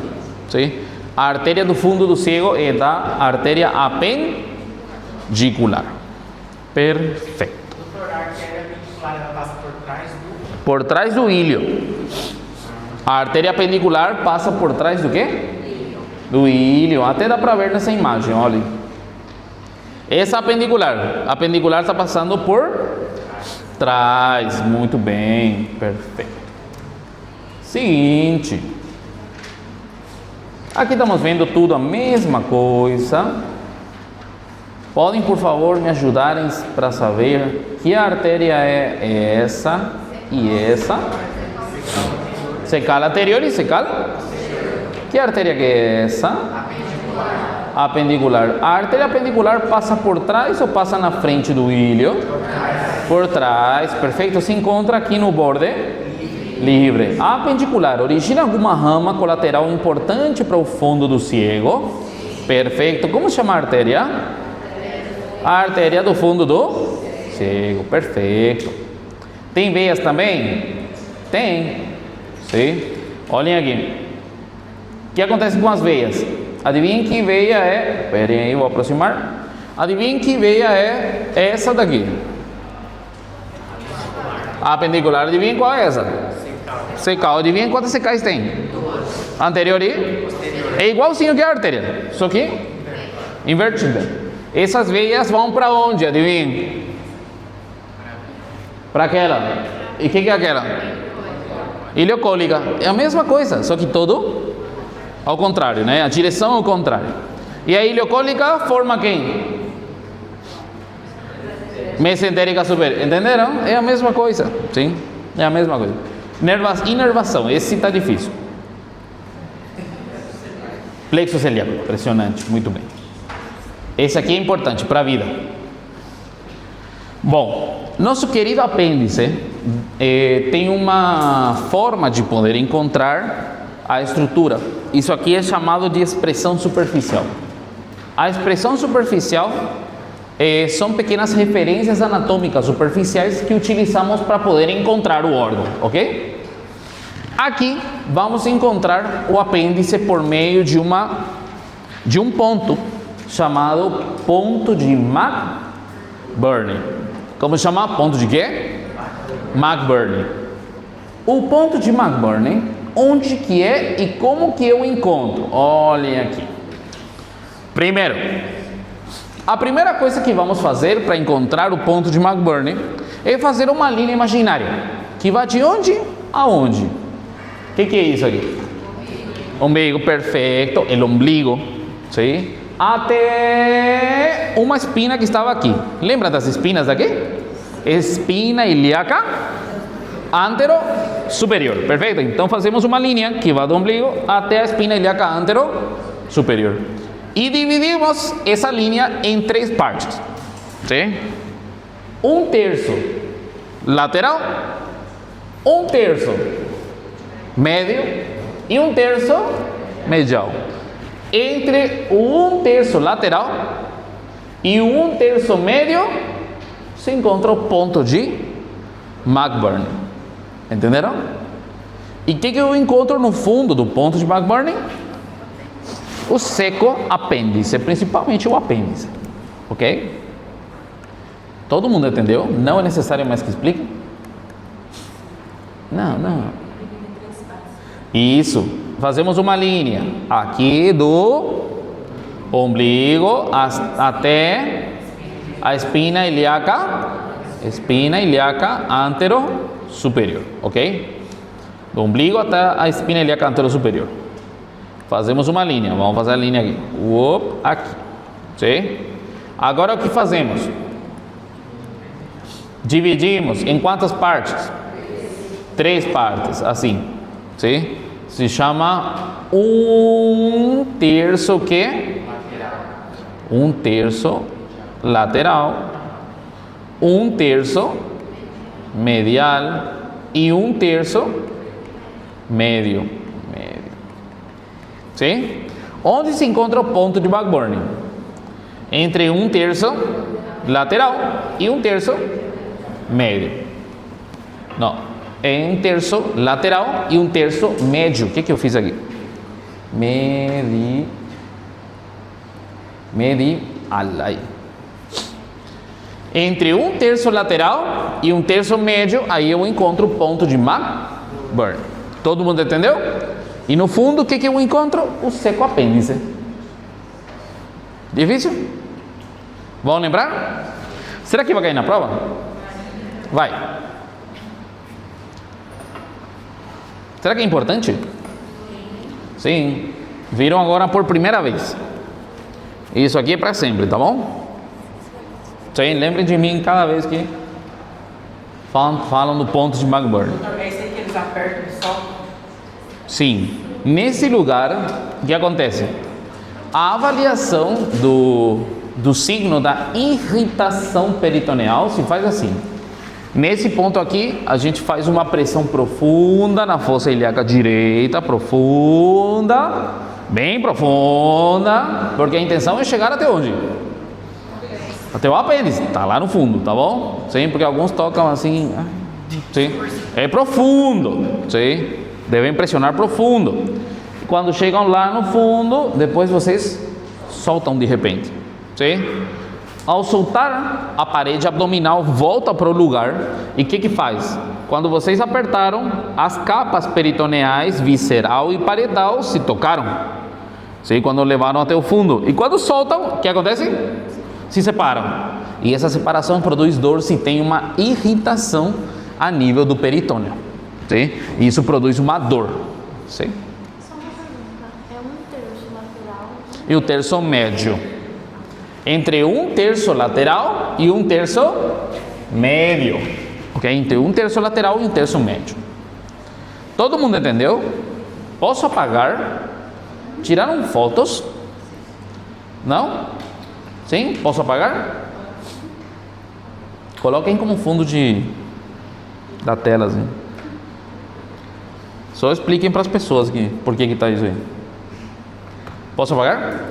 Sim? A artéria do fundo do ciego é da artéria apendicular. Perfeito. Doutor, a artéria apendicular ela passa por trás do... Por trás do íleo. A artéria apendicular passa por trás do quê? Do íleo. Até dá para ver nessa imagem, olha. Essa apendicular está passando por trás. Muito bem, perfeito. Seguinte. Aqui estamos vendo tudo a mesma coisa. Podem, por favor, me ajudarem para saber que artéria é essa e essa? Secal anterior e secal? Que artéria que é essa? Apendicular. A artéria apendicular passa por trás ou passa na frente do íleo? Por trás, perfeito. Se encontra aqui no borde livre. A apendicular origina alguma rama colateral importante para o fundo do ciego? Perfeito. Como se chama a artéria? A artéria do fundo do ciego. Perfeito. Tem veias também? Tem. Sim. Olhem aqui. O que acontece com as veias? Adivinhem que veia é... Esperem aí, vou aproximar. Adivinhem que veia é essa daqui. A apendicular. Adivinhem qual é essa? Secal. Adivinhem quantas secais tem? Anterior e? É igualzinho que a artéria. Só que invertida. Essas veias vão para onde? Adivinha? Para aquela. E o que é aquela? Ileocólica. É a mesma coisa, só que todo ao contrário, né? A direção ao contrário. E a ileocólica forma quem? Mesentérica superior. Entenderam? É a mesma coisa. Sim? É a mesma coisa. Inervação. Esse está difícil. Plexo celíaco. Impressionante. Muito bem. Esse aqui é importante para a vida. Bom, nosso querido apêndice tem uma forma de poder encontrar a estrutura. Isso aqui é chamado de expressão superficial. A expressão superficial são pequenas referências anatômicas superficiais que utilizamos para poder encontrar o órgão, ok? Aqui vamos encontrar o apêndice por meio de um ponto chamado ponto de McBurney. Como chama? Ponto de quê? McBurney. O ponto de McBurney, onde que é e como que eu encontro? Olhem aqui. Primeiro, a primeira coisa que vamos fazer para encontrar o ponto de McBurney é fazer uma linha imaginária que vai de onde a onde? O que é isso aqui? Umbigo, perfeito. O ombligo, sim? Até uma espina que estava aqui. Lembra das espinas daqui? Espina ilíaca antero superior. Perfeito? Então fazemos uma linha que vai do ombligo até a espina ilíaca antero superior. E dividimos essa linha em 3 partes. Sim? 1/3 lateral, 1/3 médio e 1/3 medial. Entre o 1/3 lateral e o 1/3 médio se encontra o ponto de McBurney. Entenderam? E o que eu encontro no fundo do ponto de McBurney? O seco apêndice, principalmente o apêndice. Ok? Todo mundo entendeu? Não é necessário mais que explique? Não. Isso. Fazemos uma linha aqui do ombligo até a espina ilíaca antero superior, ok? Do ombligo até a espina ilíaca antero superior. Fazemos uma linha, vamos fazer a linha aqui, aqui, sim? Agora o que fazemos? Dividimos em quantas partes? 3 partes, assim, sim? Se chama 1/3 o quê? 1/3 lateral, 1/3 medial e 1/3 médio. Sim? Onde se encontra o ponto de McBurney? Entre 1/3 lateral e 1/3 médio. Não. É 1/3 lateral e 1/3 médio. O que eu fiz aqui? Medial. Entre 1/3 lateral e 1/3 médio, aí eu encontro o ponto de McBurney. Todo mundo entendeu? E no fundo, o que eu encontro? O seco apêndice. Difícil? Vão lembrar? Será que vai cair na prova? Vai. Será que é importante? Sim. Viram agora por primeira vez. Isso aqui é para sempre, tá bom? Sim, lembrem de mim cada vez que falam do ponto de McBurney. É esse aí que eles apertam e soltam? Sim. Nesse lugar, o que acontece? A avaliação do signo da irritação peritoneal se faz assim. Nesse ponto aqui, a gente faz uma pressão profunda na fossa ilíaca direita, profunda, bem profunda, porque a intenção é chegar até onde? Até o apêndice, tá lá no fundo, tá bom? Sim, porque alguns tocam assim, sim, é profundo, sim, devem pressionar profundo. E quando chegam lá no fundo, depois vocês soltam de repente, sim? Ao soltar, a parede abdominal volta para o lugar. E o que faz? Quando vocês apertaram, as capas peritoneais, visceral e parietal se tocaram. Sim, quando levaram até o fundo. E quando soltam, o que acontece? se separam. E essa separação produz dor se tem uma irritação a nível do peritônio. Sim? E isso produz uma dor. Sim? Só uma pergunta. É um terço lateral? E o terço médio. Entre um terço lateral e um terço médio. Ok? Entre um terço lateral e um terço médio. Todo mundo entendeu? Posso apagar? Tiraram fotos? Não? Sim? Posso apagar? Coloquem como fundo da tela, assim. Só expliquem para as pessoas aqui por que está isso aí. Posso apagar?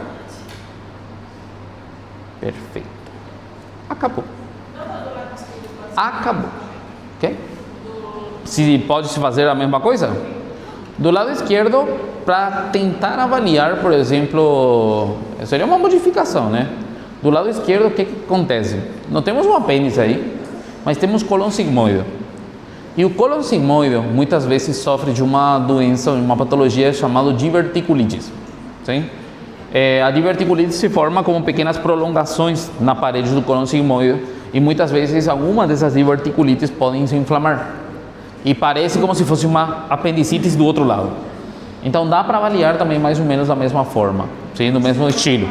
Perfeito. Acabou. Acabou. Ok? Pode se fazer a mesma coisa? Do lado esquerdo, para tentar avaliar, por exemplo, seria uma modificação, né? Do lado esquerdo, o que acontece? Não temos um apêndice aí, mas temos cólon sigmoide. E o cólon sigmoide muitas vezes sofre de uma doença, uma patologia chamada diverticulitis. Sim? A diverticulite se forma como pequenas prolongações na parede do cólon sigmoide e muitas vezes algumas dessas diverticulites podem se inflamar. E parece como se fosse uma apendicite do outro lado. Então dá para avaliar também mais ou menos da mesma forma, sim? Do mesmo estilo.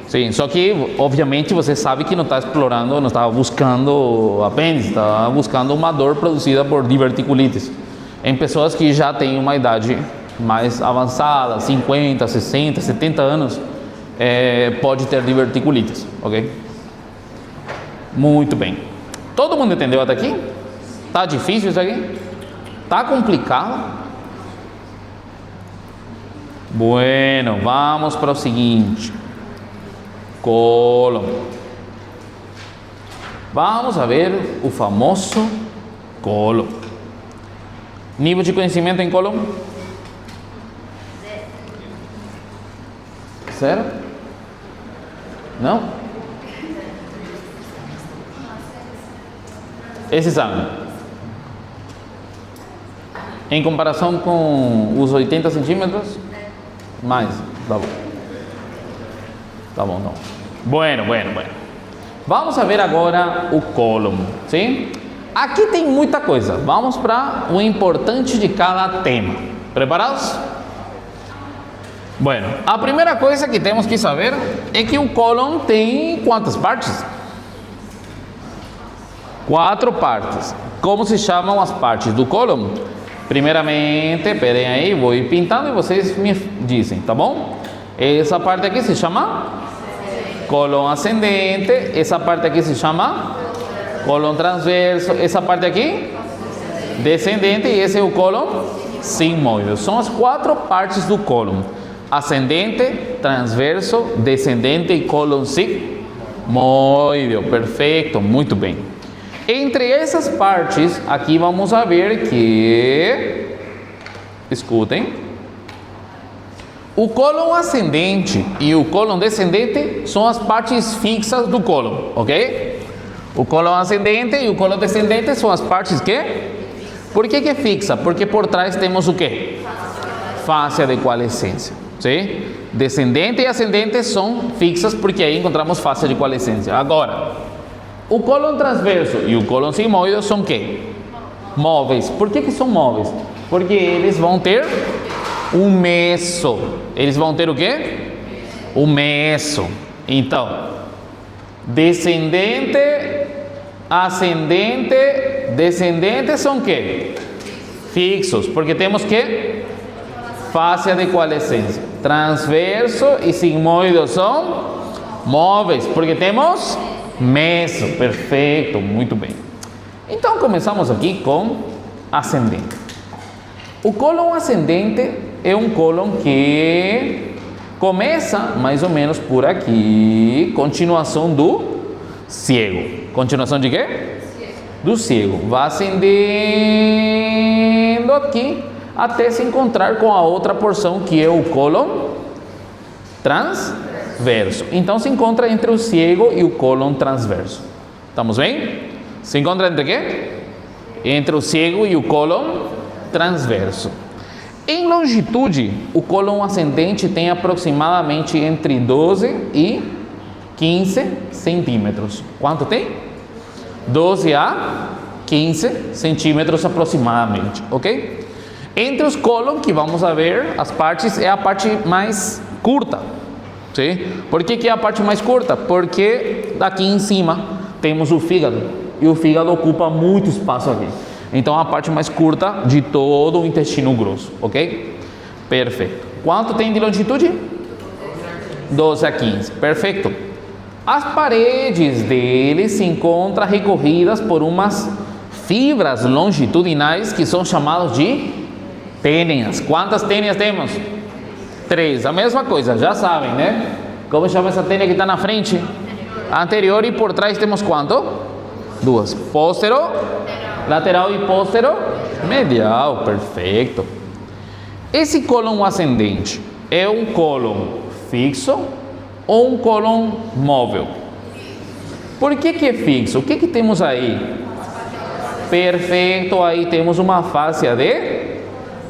Sim, só que obviamente você sabe que não está explorando, não está buscando apêndice, está buscando uma dor produzida por diverticulites em pessoas que já têm uma idade mais avançada, 50, 60, 70 anos, pode ter diverticulites, ok? Muito bem. Todo mundo entendeu até aqui? Tá difícil isso aqui? Tá complicado? Bueno, vamos para o seguinte. Cólon. Vamos a ver o famoso cólon. Nível de conhecimento em cólon? Zero? Não? Esse exame, em comparação com os 80 centímetros, mais, tá bom. Tá bom, não. Bueno. Vamos a ver agora o cólon, sim? Aqui tem muita coisa. Vamos para o importante de cada tema. Preparados? Bueno, a primeira coisa que temos que saber é que o cólon tem quantas partes? 4 partes. Como se chamam as partes do cólon? Primeiramente, esperem aí, vou ir pintando e vocês me dizem, tá bom? Essa parte aqui se chama cólon ascendente, essa parte aqui se chama cólon transverso, essa parte aqui descendente e esse é o cólon sigmoide. São as 4 partes do cólon: ascendente, transverso, descendente e cólon sigmoide. Perfeito, muito bem. Entre essas partes, aqui vamos a ver que, escutem, o cólon ascendente e o cólon descendente são as partes fixas do cólon, ok? O cólon ascendente e o cólon descendente são as partes que? Por que é fixa? Porque por trás temos o que? Fáscia de coalescência, sim? Descendente e ascendente são fixas porque aí encontramos fáscia de coalescência. Agora, o cólon transverso e o cólon sigmoide são o quê? Móveis. Por que são móveis? Porque eles vão ter um meso. Eles vão ter o quê? O meso. Então, descendente, ascendente, descendente são o quê? Fixos. Porque temos que? Fáscia de coalescência. Transverso e sigmoide são móveis. Porque temos meso. Perfeito, muito bem. Então começamos aqui com ascendente. O cólon ascendente é um cólon que começa mais ou menos por aqui, continuação do ciego. Continuação de quê? Do ciego. Vai ascendendo aqui até se encontrar com a outra porção que é o cólon transverso. Então se encontra entre o ciego e o cólon transverso. Estamos bem? Se encontra entre quê? Entre o ciego e o cólon transverso. Em longitude, o cólon ascendente tem aproximadamente entre 12 e 15 centímetros. Quanto tem? 12 a 15 centímetros aproximadamente, ok? Entre os cólon que vamos a ver, as partes, é a parte mais curta. Sim? Por que é a parte mais curta? Porque daqui em cima temos o fígado. E o fígado ocupa muito espaço aqui. Então, a parte mais curta de todo o intestino grosso, ok? Perfeito. Quanto tem de longitude? 12 a 15. Perfeito. As paredes dele se encontram recorridas por umas fibras longitudinais que são chamadas de tênias. Quantas tênias temos? 3. A mesma coisa, já sabem, né? Como chama essa tênia que está na frente? Anterior, e por trás temos quanto? 2. Póstero, lateral e póstero, medial. Perfeito. Esse cólon ascendente é um cólon fixo ou um cólon móvel? Por que é fixo? O que temos aí? Perfeito, aí temos uma fáscia de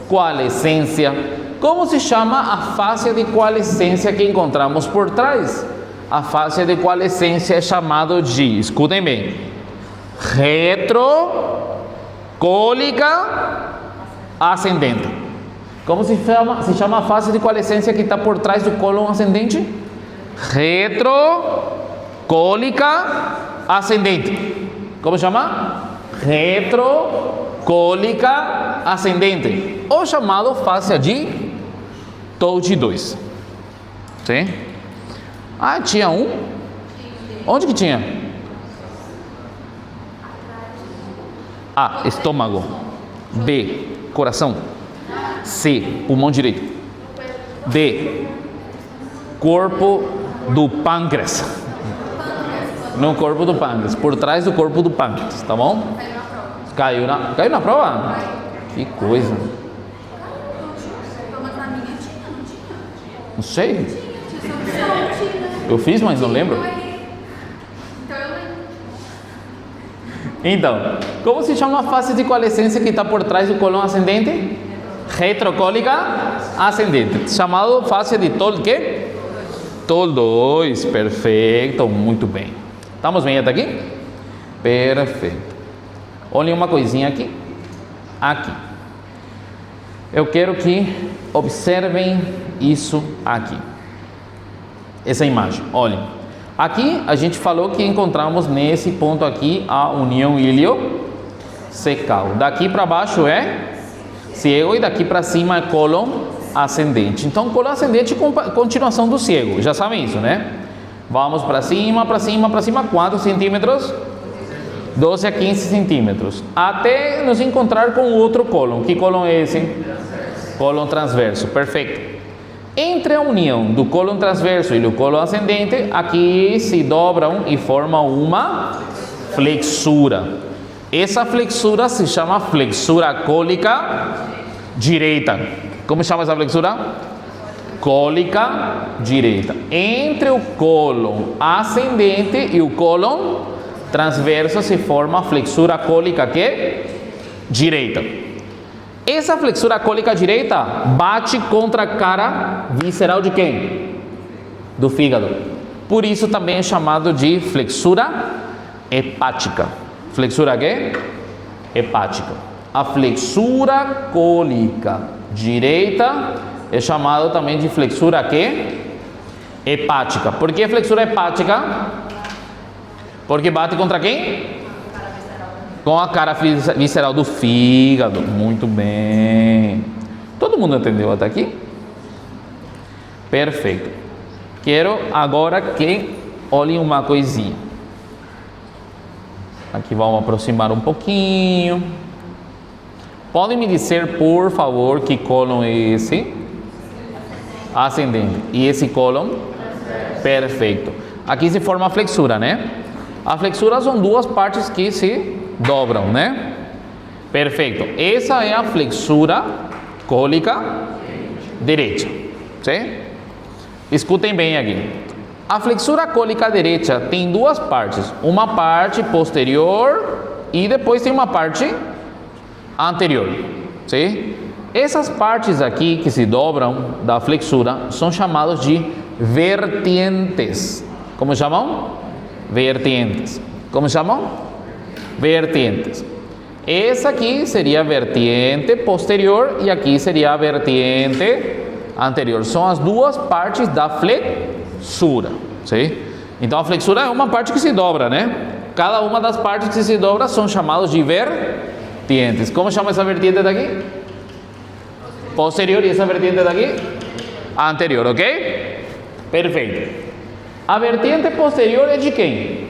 coalescência. Como se chama a fáscia de coalescência que encontramos por trás? A fáscia de coalescência é chamada de, escutem bem, retrocólica ascendente. Como se chama? Se chama a fáscia de coalescência que está por trás do cólon ascendente? Retrocólica ascendente. Como chama? Retrocólica ascendente. Ou chamado fáscia de Touch 2. Sim? Ah, tinha um? Onde que tinha? A, estômago. B, coração. C, pulmão direito. D, corpo do pâncreas. No corpo do pâncreas, por trás do corpo do pâncreas, tá bom? Caiu na prova? Que coisa. Não sei. Eu fiz, mas não lembro. Então, como se chama a fase de coalescência que está por trás do cólon ascendente? Retrocólica ascendente. Chamado fase de Tolkien. Tol 2. Perfeito, muito bem. Estamos bem até aqui? Perfeito. Olhem uma coisinha aqui. Aqui. Eu quero que observem isso aqui. Essa imagem, olhem. Aqui a gente falou que encontramos nesse ponto aqui a união iliocecal. Daqui para baixo é ciego e daqui para cima é cólon ascendente. Então, cólon ascendente é continuação do ciego. Já sabem isso, né? Vamos para cima, para cima, para cima. Quantos centímetros? 12 a 15 centímetros. Até nos encontrar com o outro cólon. Que cólon é esse? Cólon transverso. Perfeito. Entre a união do cólon transverso e do cólon ascendente, aqui se dobram e formam uma flexura. Essa flexura se chama flexura cólica direita. Como chama essa flexura? Cólica direita. Entre o cólon ascendente e o cólon transverso se forma a flexura cólica que? Direita. Essa flexura cólica direita bate contra a cara visceral de quem? Do fígado. Por isso também é chamado de flexura hepática. Flexura quê? Hepática. A flexura cólica direita é chamado também de flexura quê? Hepática. Por que flexura hepática? Porque bate contra quem? Com a cara visceral do fígado. Muito bem. Todo mundo entendeu até aqui? Perfeito. Quero agora que olhem uma coisinha. Aqui vamos aproximar um pouquinho. Podem me dizer, por favor, que cólon é esse? Ascendente. E esse cólon? Perfeito. Aqui se forma a flexura, né? A flexura são duas partes que se dobram, né? Perfeito. Essa é a flexura cólica direita. Sim? Escutem bem aqui. A flexura cólica direita tem duas partes. Uma parte posterior e depois tem uma parte anterior. Sim? Essas partes aqui que se dobram da flexura são chamadas de vertientes. Como chamam? Vertientes. Como chamam? Vertientes. Essa aqui seria a vertiente posterior e aqui seria a vertiente anterior. São as duas partes da flexura. Sim? Então a flexura é uma parte que se dobra, né? Cada uma das partes que se dobra são chamados de vertientes. Como chama essa vertiente daqui? Posterior. E essa vertiente daqui? Anterior, ok? Perfeito. A vertiente posterior é de quem?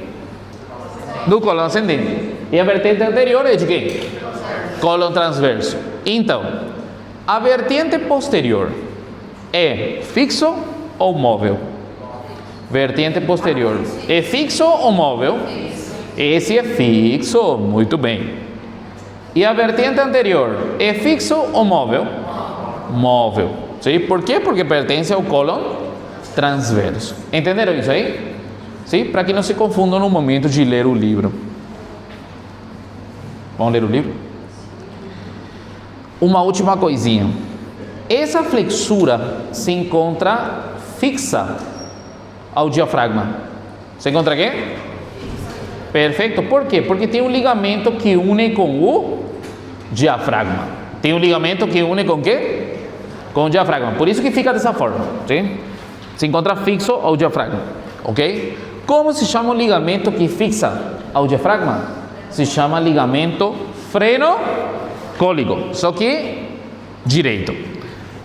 Do cólon ascendente. E a vertente anterior é de quem? Cólon transverso. Então, a vertente posterior é fixo ou móvel? Vertente posterior é fixo ou móvel? Esse é fixo, muito bem. E a vertente anterior é fixo ou móvel? Móvel. Sim? Por quê? Porque pertence ao cólon transverso. Entenderam isso aí? Sim? Para que não se confundam no momento de ler o livro. Vamos ler o livro? Uma última coisinha. Essa flexura se encontra fixa ao diafragma. Se encontra quê? Perfeito. Por quê? Porque tem um ligamento que une com o diafragma. Tem um ligamento que une com o quê? Com o diafragma. Por isso que fica dessa forma. Sim? Se encontra fixo ao diafragma. Ok? Como se chama o ligamento que fixa ao diafragma? Se chama ligamento frenocólico. Só que direito.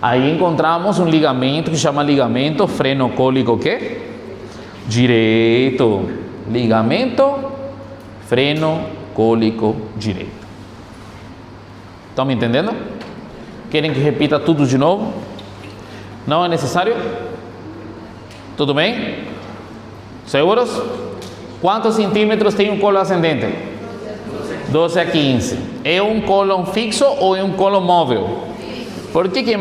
Aí encontramos um ligamento que chama ligamento frenocólico que? Direito. Ligamento frenocólico direito. Estão me entendendo? Querem que repita tudo de novo? Não é necessário? Tudo bem? Seguros? Quantos centímetros tem um cólon ascendente? 12 a 15. É um cólon fixo ou é um cólon móvel? Por que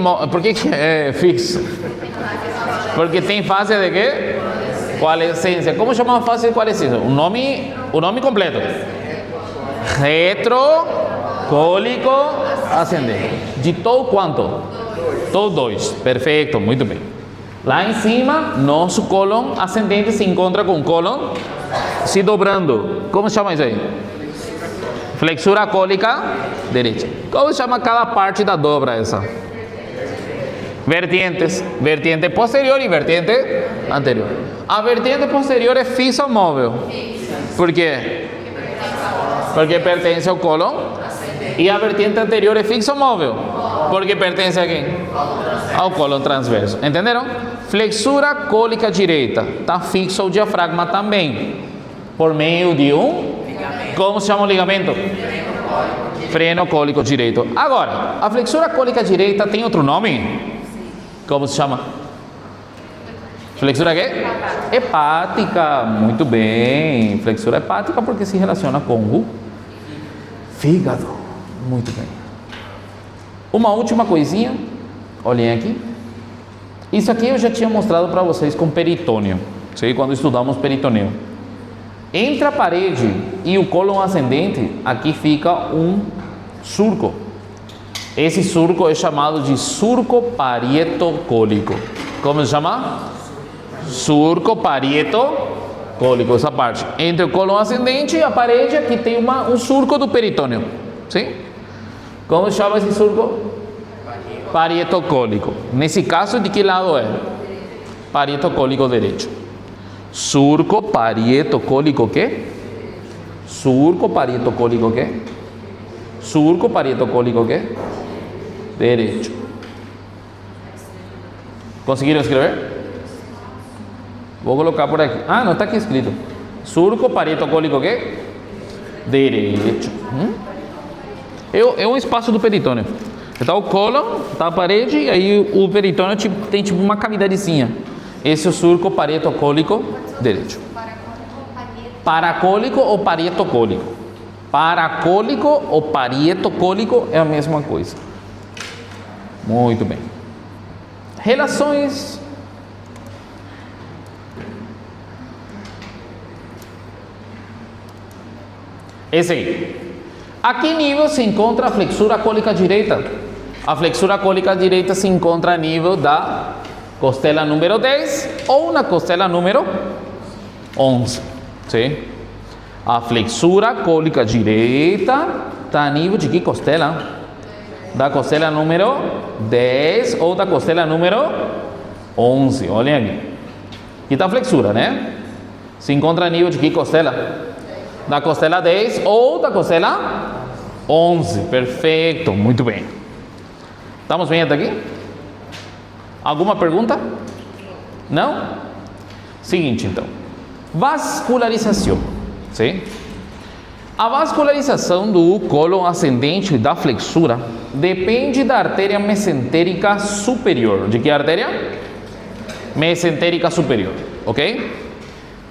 é fixo? Porque tem fase de quê? Coalescência. Como chama a fase de coalescência? O nome completo. Retrocólico ascendente. Ditou quanto? Ditou 2. Perfeito, muito bem. Lá em cima, nosso cólon ascendente se encontra com o cólon se dobrando. Como chama isso aí? Flexura cólica direita. Como chama cada parte da dobra essa? Vertientes. Vertiente posterior e vertiente anterior. A vertiente posterior é fixa ou móvel? Por quê? Porque pertence ao cólon. E a vertiente anterior é fixa ou móvel? Porque pertence a quem? Ao cólon transverso. Entenderam? Flexura cólica direita. Está fixo ao diafragma também. Por meio de um... Como se chama o ligamento? Frenocólico direito. Agora, a flexura cólica direita tem outro nome? Como se chama? Flexura quê? Hepática. Muito bem. Flexura hepática porque se relaciona com o fígado. Muito bem. Uma última coisinha. Olhem aqui. Isso aqui eu já tinha mostrado para vocês com peritônio. Sei, quando estudamos peritoneu. Entre a parede e o cólon ascendente, aqui fica um surco. Esse surco é chamado de surco parietocólico. Como se chama? Surco parietocólico, essa parte. Entre o cólon ascendente e a parede, aqui tem um surco do peritônio. Sim? Como se chama esse surco? Parietocólico. Nesse caso, de que lado é? Parietocólico direito. Surco parietocólico quê? Surco parietocólico quê? Surco parietocólico quê? Direito. Conseguiram escrever? Vou colocar por aqui. Ah, não está aqui escrito. Surco parietocólico quê? Direito. É um espaço do peritônio. Está o cólon, está a parede, e aí o peritônio tem tipo uma cavidadezinha. Esse é o surco parietocólico direito. Paracólico ou parietocólico? Paracólico ou parietocólico é a mesma coisa. Muito bem. Relações. Esse aí. A que nível se encontra a flexura cólica direita? A flexura cólica direita se encontra a nível da costela número 10 ou na costela número 11. Sim? A flexura cólica direita está a nível de que costela? Da costela número 10 ou da costela número 11. Olhem aqui. Aqui está a flexura, né? Se encontra a nível de que costela? Da costela 10 ou da costela 11. Perfeito, muito bem. Estamos bem até aqui? Alguma pergunta? Não? Seguinte, então. Vascularização. Sim? A vascularização do cólon ascendente da flexura depende da artéria mesentérica superior. De que artéria? Mesentérica superior, ok?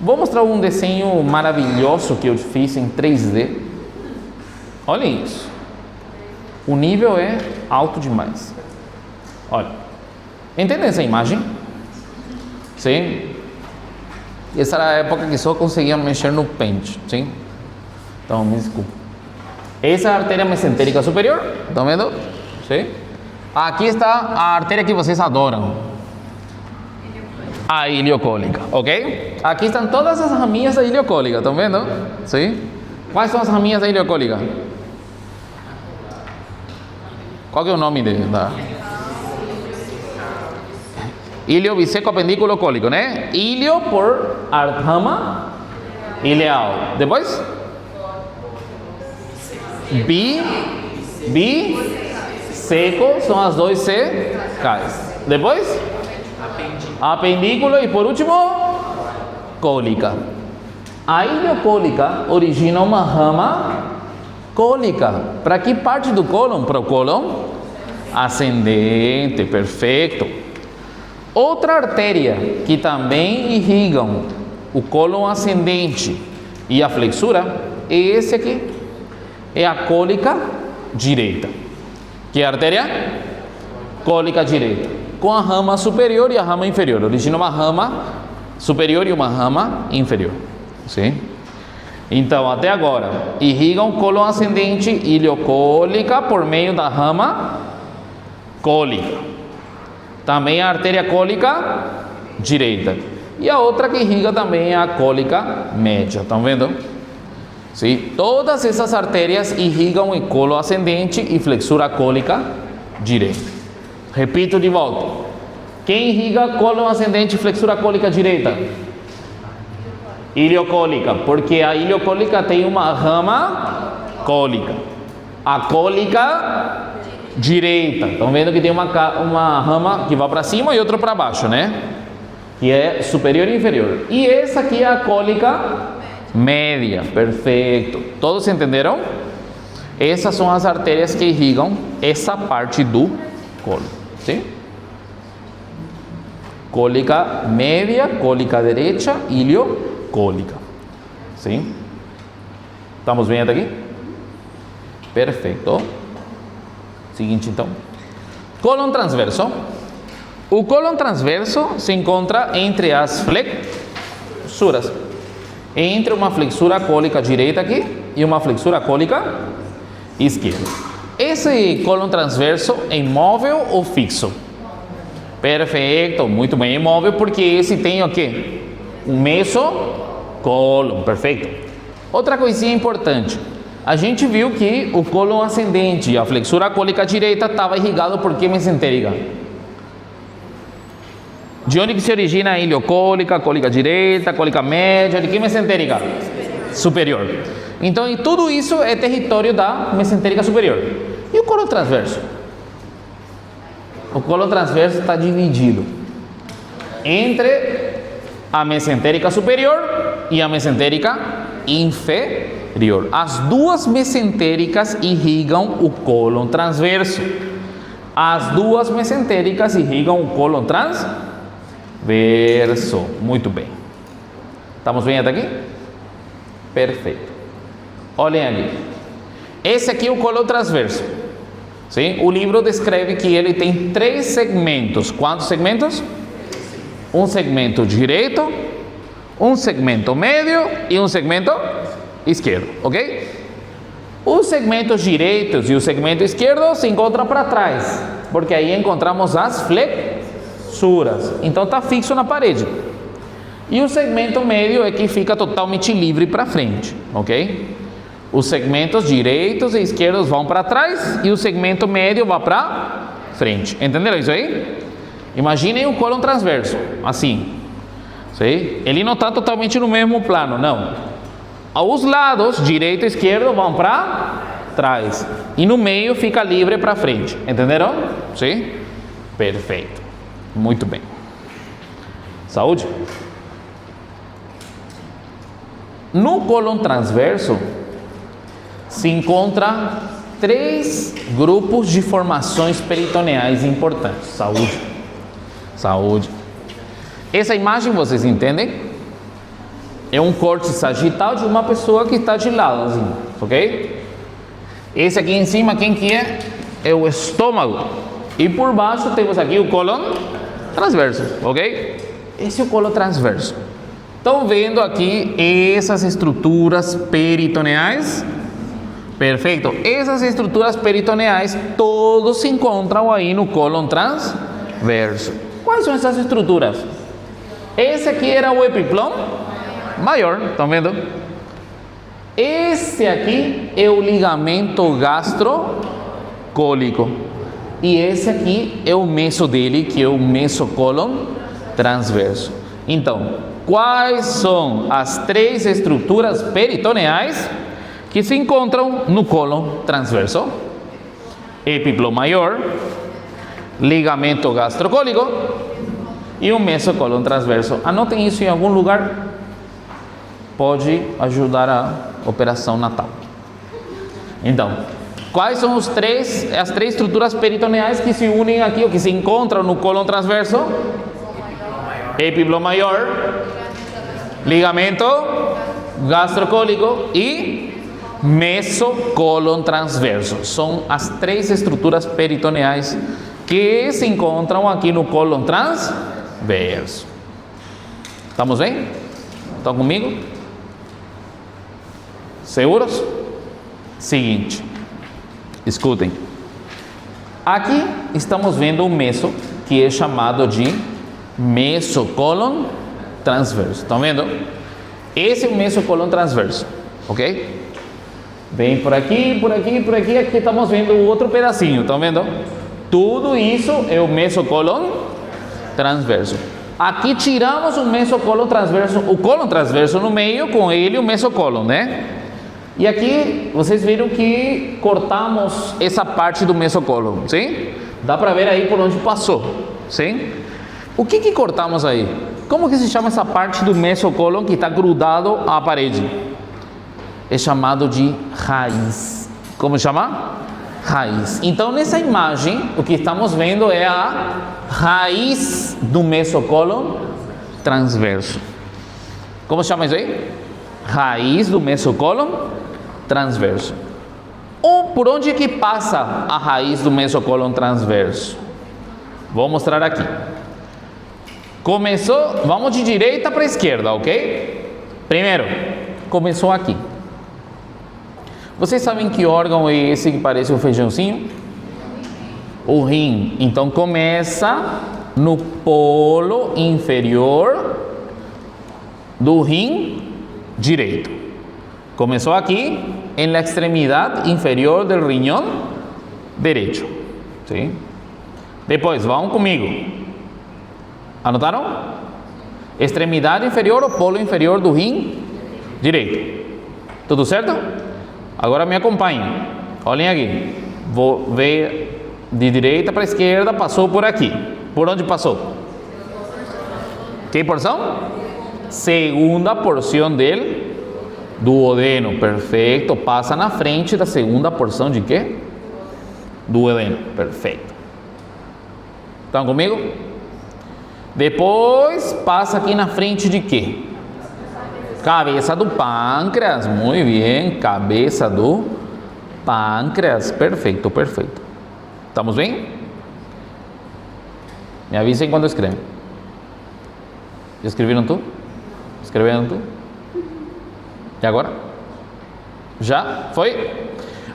Vou mostrar um desenho maravilhoso que eu fiz em 3D. Olhem isso. O nível é alto demais. Olha. Entendem essa imagem? Sim? Essa era a época que só conseguia mexer no Paint, sim? Então, me desculpa. Essa é a artéria mesentérica superior. Estão vendo? Sim? Aqui está a artéria que vocês adoram. A iliocólica, ok? Aqui estão todas as raminhas da iliocólica. Estão vendo? Sim? Quais são as raminhas da iliocólica? Qual que é o nome da... Ilio biseco apendículo cólico, né? Ilio por rama ileal. Depois? Seco são as dois secais. Depois? Apendículo e por último? Cólica. A iliocólica origina uma rama cólica. Para que parte do cólon? Para o cólon ascendente. Perfeito. Outra artéria que também irrigam o cólon ascendente e a flexura é esse aqui. É a cólica direita. Que é a artéria? Cólica direita. Com a rama superior e a rama inferior. Origina uma rama superior e uma rama inferior. Sim? Então, até agora, irrigam o cólon ascendente iliocólica por meio da rama cólica. Também a artéria cólica direita. E a outra que irriga também é a cólica média. Estão vendo? Sim? Todas essas artérias irrigam o cólon ascendente e flexura cólica direita. Repito de volta. Quem irriga cólon ascendente e flexura cólica direita? Iliocólica. Porque a iliocólica tem uma rama cólica. A cólica direita. Estão vendo que tem uma rama que vai para cima e outra para baixo, né? Que é superior e inferior. E essa aqui é a cólica média. Perfeito. Todos entenderam? Essas são as artérias que irrigam essa parte do cólon. Sim? Cólica média, cólica direita, iliocólica. Sim? Estamos bem até aqui? Perfeito. Seguinte, então. Cólon transverso. O cólon transverso se encontra entre as flexuras. Entre uma flexura cólica direita aqui e uma flexura cólica esquerda. Esse cólon transverso é imóvel ou fixo? Perfeito, muito bem, imóvel porque esse tem o quê? Um mesocólon, perfeito. Outra coisinha importante. A gente viu que o cólon ascendente e a flexura cólica direita estava irrigado por que mesentérica? De onde que se origina a iliocólica, cólica direita, cólica média? De que mesentérica? Superior. Então, e tudo isso é território da mesentérica superior. E o cólon transverso? O cólon transverso está dividido entre a mesentérica superior e a mesentérica inferior. As duas mesentéricas irrigam o cólon transverso. As duas mesentéricas irrigam o cólon transverso. Muito bem. Estamos bem até aqui? Perfeito. Olhem aqui. Esse aqui é o cólon transverso. Sim? O livro descreve que ele tem 3 segmentos. Quantos segmentos? Um segmento direito, um segmento médio e um segmento esquerdo, ok? Os segmentos direitos e o segmento esquerdo se encontram para trás, porque aí encontramos as flexuras. Então está fixo na parede. E o segmento médio é que fica totalmente livre para frente, ok? Os segmentos direitos e esquerdos vão para trás e o segmento médio vai para frente. Entenderam isso aí? Imaginem um cólon transverso, assim. Sim? Ele não está totalmente no mesmo plano, não. Os lados, direito e esquerdo, vão para trás. E no meio fica livre para frente. Entenderam? Sim? Perfeito. Muito bem. Saúde? No cólon transverso se encontra 3 grupos de formações peritoneais importantes. Saúde. Saúde. Essa imagem vocês entendem? É um corte sagital de uma pessoa que está de lado, assim, ok? Esse aqui em cima, quem que é? É o estômago. E por baixo temos aqui o cólon transverso, ok? Esse é o cólon transverso. Estão vendo aqui essas estruturas peritoneais? Perfeito. Essas estruturas peritoneais todos se encontram aí no cólon transverso. Quais são essas estruturas? Esse aqui era o epiplão maior, estão vendo? Esse aqui é o ligamento gastrocólico. E esse aqui é o meso dele, que é o mesocólon transverso. Então, quais são as 3 estruturas peritoneais que se encontram no cólon transverso? Epiplão maior, ligamento gastrocólico e o mesocólon transverso. Anotem isso em algum lugar. Pode ajudar a operação natal. Então, quais são as três estruturas peritoneais que se unem aqui, ou que se encontram no cólon transverso? Epiplão maior, ligamento gastrocólico e mesocólon transverso. São as 3 estruturas peritoneais que se encontram aqui no cólon transverso. Estamos bem? Estão comigo? Seguros? Seguinte, escutem. Aqui estamos vendo um meso que é chamado de mesocólon transverso. Estão vendo? Esse é o mesocólon transverso, ok? Vem por aqui, por aqui, por aqui. Aqui estamos vendo o outro pedacinho. Estão vendo? Tudo isso é o mesocólon transverso. Aqui tiramos o mesocólon transverso, o cólon transverso no meio, com ele o mesocólon, né? E aqui vocês viram que cortamos essa parte do mesocólon, sim? Dá para ver aí por onde passou, sim? O que cortamos aí? Como que se chama essa parte do mesocólon que está grudado à parede? É chamado de raiz. Como chama? Raiz. Então, nessa imagem, o que estamos vendo é a raiz do mesocólon transverso. Como chama isso aí? Raiz do mesocólon transverso. Ou por onde é que passa a raiz do mesocólon transverso? Vou mostrar aqui. Começou, vamos de direita para esquerda, ok? Primeiro, começou aqui. Vocês sabem que órgão é esse que parece um feijãozinho? O rim. Então começa no polo inferior do rim direito. Começou aqui, en la extremidade inferior del riñón derecho. ¿Sí? Depois, vão comigo. Anotaram? Extremidade inferior ou polo inferior do rim direito. Tudo certo? Agora me acompanhem. Olhem aqui. Vou ver de direita para esquerda, passou por aqui. Por onde passou? Que porção? Segunda porção dele. Duodeno, perfeito. Passa na frente da segunda porção de quê? Duodeno, perfeito. Estão comigo? Depois passa aqui na frente de quê? Cabeça do pâncreas, muito bem. Cabeça do pâncreas, perfeito, perfeito. Estamos bem? Me avisem quando escrevem. Já escreveram tudo? Escreveram tudo? E agora? Já? Foi?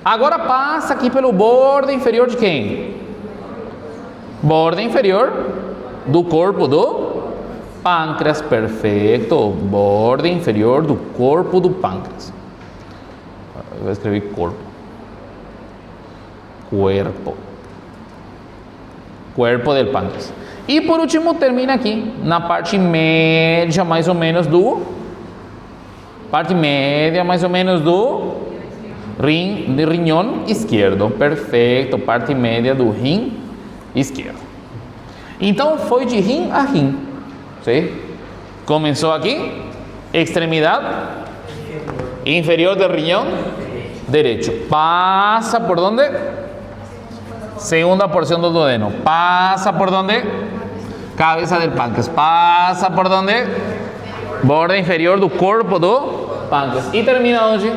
Agora passa aqui pelo bordo inferior de quem? Bordo inferior do corpo do Pâncreas, perfeito. Borde inferior do corpo do pâncreas. Eu vou escrever corpo. Cuerpo del pâncreas. E por último termina aqui, na parte média mais ou menos do rinhão esquerdo. Perfeito, parte média do rim esquerdo. Então foi de rim a rim. Sim? Começou aqui, extremidade inferior do riñón derecho. Pasa por donde? Segunda porción del duodeno. Pasa por donde? Cabeza del páncreas. Pasa por donde? Borde inferior do corpo do pâncreas. E termina onde?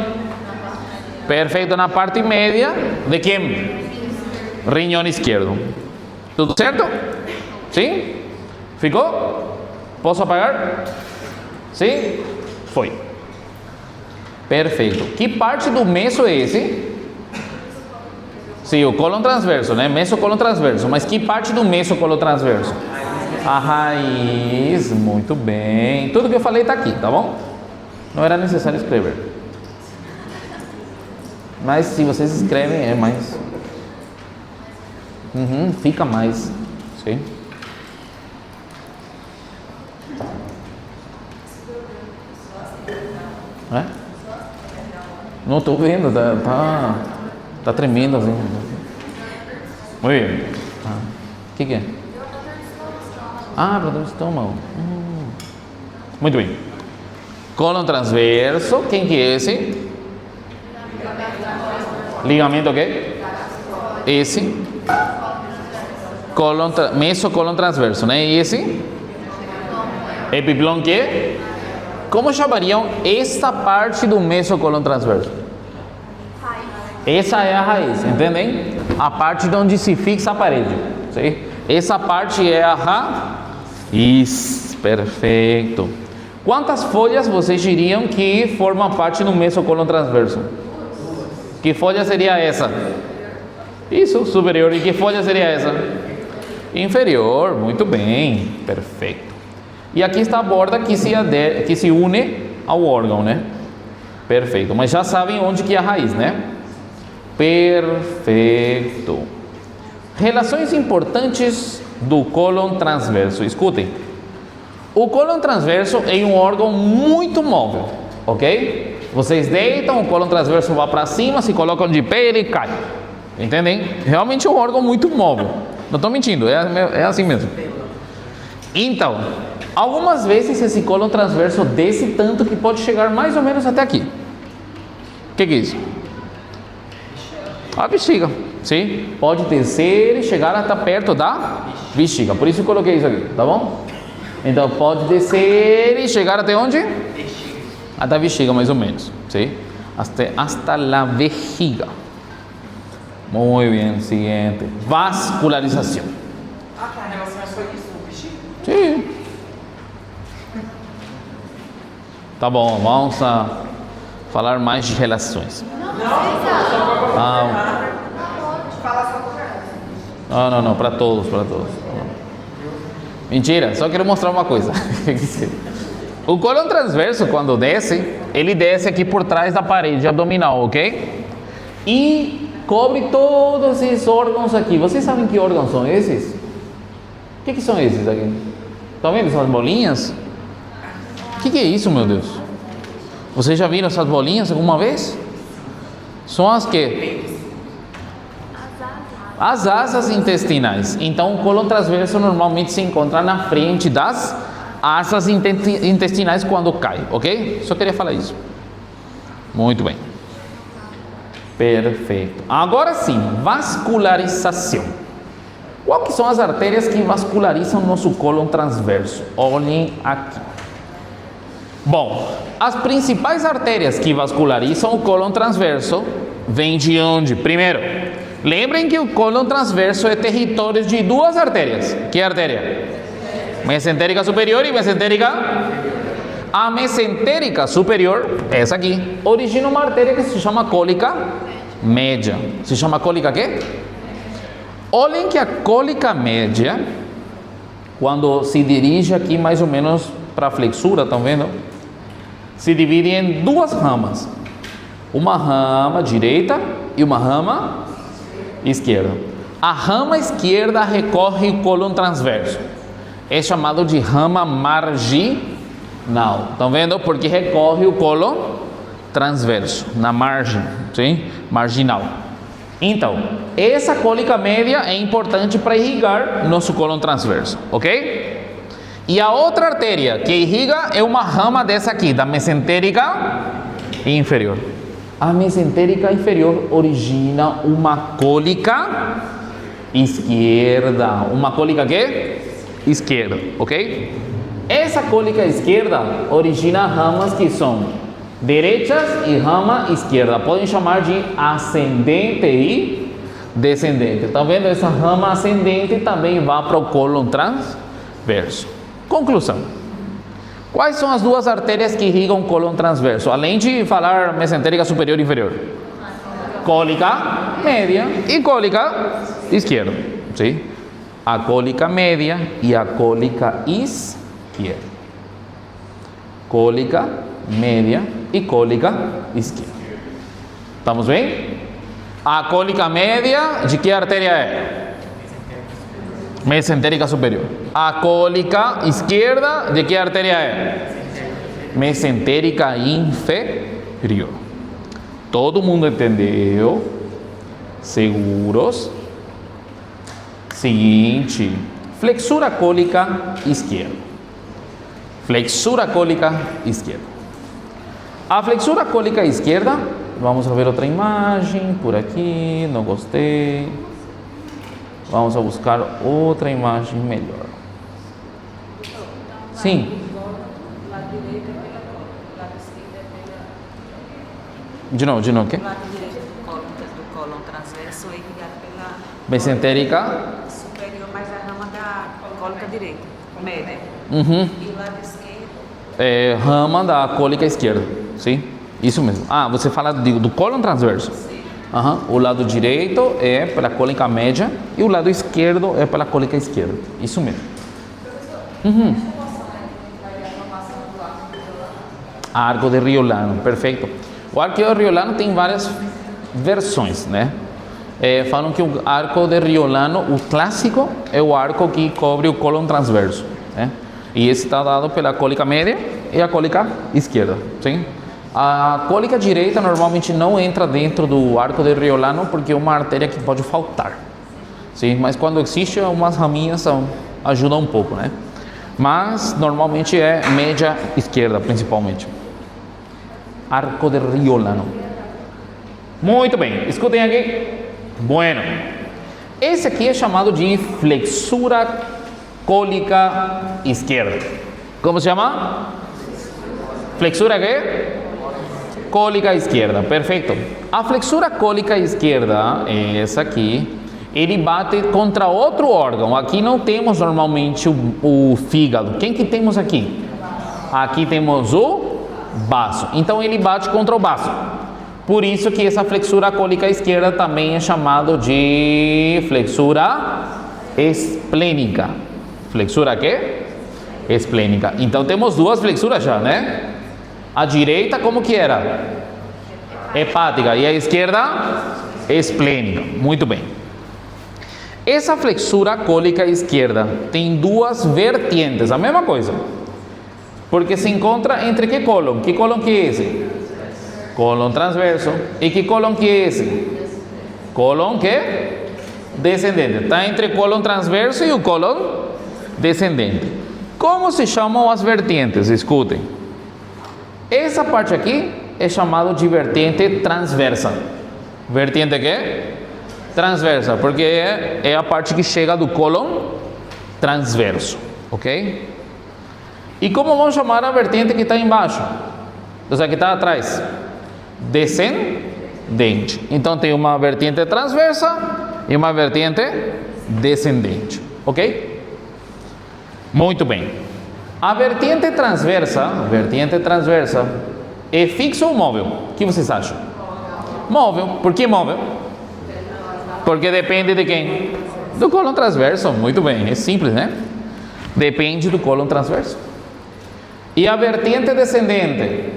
Perfeito, na parte média de quem? Riñón izquierdo. Tudo certo? Sim? Ficou? Posso apagar? Sim? Foi. Perfeito. Que parte do meso é esse? Sim, o cólon transverso, né? Mesocolon transverso. Mas que parte do mesocolon transverso? A raiz. Muito bem. Tudo que eu falei está aqui, tá bom? Não era necessário escrever. Mas se vocês escrevem, é mais. Fica mais. Sim. É? Não estou vendo, tá tremendo assim. Muito bem. O que é? Para o estômago. Muito bem. Cólon transverso, quem que é esse? Ligamento o quê? Esse. Mesocolon transverso, né? E esse? Epiplon que? Como chamariam esta parte do mesocolon transverso? Essa é a raiz, entendem? A parte de onde se fixa a parede. Sim? Essa parte é a raiz. Perfeito. Quantas folhas vocês diriam que formam parte do mesocolon transverso? Que folha seria essa? Isso, superior. E que folha seria essa? Inferior. Muito bem. Perfeito. E aqui está a borda que se une ao órgão, né? Perfeito. Mas já sabem onde que é a raiz, né? Perfeito. Relações importantes do cólon transverso. Escutem. O cólon transverso é um órgão muito móvel, ok? Vocês deitam, o cólon transverso vai para cima, se colocam de pé e ele cai. Entendem? Realmente é um órgão muito móvel. Não estou mentindo, é assim mesmo. Então, algumas vezes esse cólon transverso desce tanto que pode chegar mais ou menos até aqui. O que é isso? A bexiga. Sim? Pode descer e chegar até perto da bexiga. Por isso eu coloquei isso aqui, tá bom? Então pode descer e chegar até onde? Até a bexiga, mais ou menos. Sim? Hasta la vejiga. Muito bem, seguinte. Vascularização. A relação é só isso, o bexiga? Sim. Tá bom, vamos falar mais de relações. Não, para todos. Mentira, só quero mostrar uma coisa. O cólon transverso, quando desce, ele desce aqui por trás da parede abdominal, ok? E cobre todos esses órgãos aqui. Vocês sabem que órgãos são esses? O que são esses aqui? Estão vendo essas bolinhas? O que é isso, meu Deus? Vocês já viram essas bolinhas alguma vez? São as que? As asas intestinais. Então o cólon transverso normalmente se encontra na frente das asas intestinais quando cai, ok? Só queria falar isso. Muito bem. Perfeito. Agora sim, vascularização. Qual que são as artérias que vascularizam o nosso cólon transverso? Olhem aqui. Bom, as principais artérias que vascularizam o cólon transverso vêm de onde? Primeiro, lembrem que o cólon transverso é território de duas artérias. Que artéria? Mesentérica superior e mesentérica. A mesentérica superior, essa aqui, origina uma artéria que se chama cólica média. Se chama cólica quê? Olhem que a cólica média quando se dirige aqui mais ou menos para a flexura, estão vendo? Se divide em duas ramas. Uma rama direita e uma rama esquerda. A rama esquerda recorre o cólon transverso. É chamado de rama marginal. Estão vendo? Porque recorre o cólon transverso, na margem, sim? Marginal. Então, essa cólica média é importante para irrigar nosso cólon transverso, ok? E a outra artéria que irriga é uma rama dessa aqui, da mesentérica inferior. A mesentérica inferior origina uma cólica esquerda. Uma cólica que? Esquerda, ok? Essa cólica esquerda origina ramas que são direitas e rama esquerda. Podem chamar de ascendente e descendente. Estão vendo? Essa rama ascendente também vai para o cólon transverso. Conclusão. Quais são as duas artérias que irrigam o cólon transverso? Além de falar mesentérica superior e inferior. Cólica média e cólica esquerda. Sim? A cólica média e a cólica esquerda. Cólica média e cólica esquerda. Estamos bem? A cólica média, de que artéria é? Mesentérica superior. A cólica esquerda, de que artéria é? Mesentérica inferior. Todo mundo entendeu? Seguros? Seguinte, flexura cólica esquerda. Flexura cólica esquerda. A flexura cólica esquerda, vamos a ver outra imagem por aqui, não gostei. Vamos a buscar outra imagem melhor. Sim. De novo, o quê? O lado direito do cólon transverso é irrigado pela Mesentérica superior, mas a rama da cólica direita, média. Uhum. E o lado esquerdo É rama da cólica esquerda. Sim, isso mesmo. Ah, você fala do cólon transverso. Sim. Uhum. O lado direito é pela cólica média e o lado esquerdo é pela cólica esquerda. Isso mesmo. Uhum. Arco de Riolano, perfeito. O arco de Riolano tem várias versões, né? Falam que o arco de Riolano, o clássico, é o arco que cobre o cólon transverso, né? E esse está dado pela cólica média e a cólica esquerda, sim? A cólica direita normalmente não entra dentro do arco de Riolano porque é uma artéria que pode faltar, sim? Mas quando existe, umas raminhas ajudam um pouco, né? Mas normalmente é média esquerda, principalmente. Arco de Riolano. Muito bem, escutem aqui. Bueno, esse aqui é chamado de flexura cólica esquerda. Como se chama? Flexura quê? Cólica esquerda, perfeito. A flexura cólica esquerda, essa aqui, ele bate contra outro órgão. Aqui não temos normalmente o fígado. Quem que temos aqui? Aqui temos o baço. Então ele bate contra o baço. Por isso que essa flexura cólica esquerda também é chamado de flexura esplênica. Flexura quê? Esplênica. Então temos duas flexuras já, né? A direita como que era? Hepática. E a esquerda? Esplênica. Muito bem. Essa flexura cólica esquerda tem duas vertientes, a mesma coisa. Porque se encontra entre que cólon? Que cólon que é esse? Cólon transverso. E que cólon que é esse? Cólon que? Descendente. Está entre o cólon transverso e o cólon descendente. Como se chamam as vertentes? Escutem. Essa parte aqui é chamada de vertente transversa. Vertente que? Transversa, porque é a parte que chega do cólon transverso, ok? E como vamos chamar a vertente que está embaixo? Ou seja, que está atrás? Descendente. Então tem uma vertente transversa e uma vertente descendente, ok? Muito bem. A vertente transversa é fixa ou móvel? O que vocês acham? Móvel. Por que móvel? Porque depende de quem? Do cólon transverso. Muito bem, é simples, né? Depende do cólon transverso. E a vertente descendente?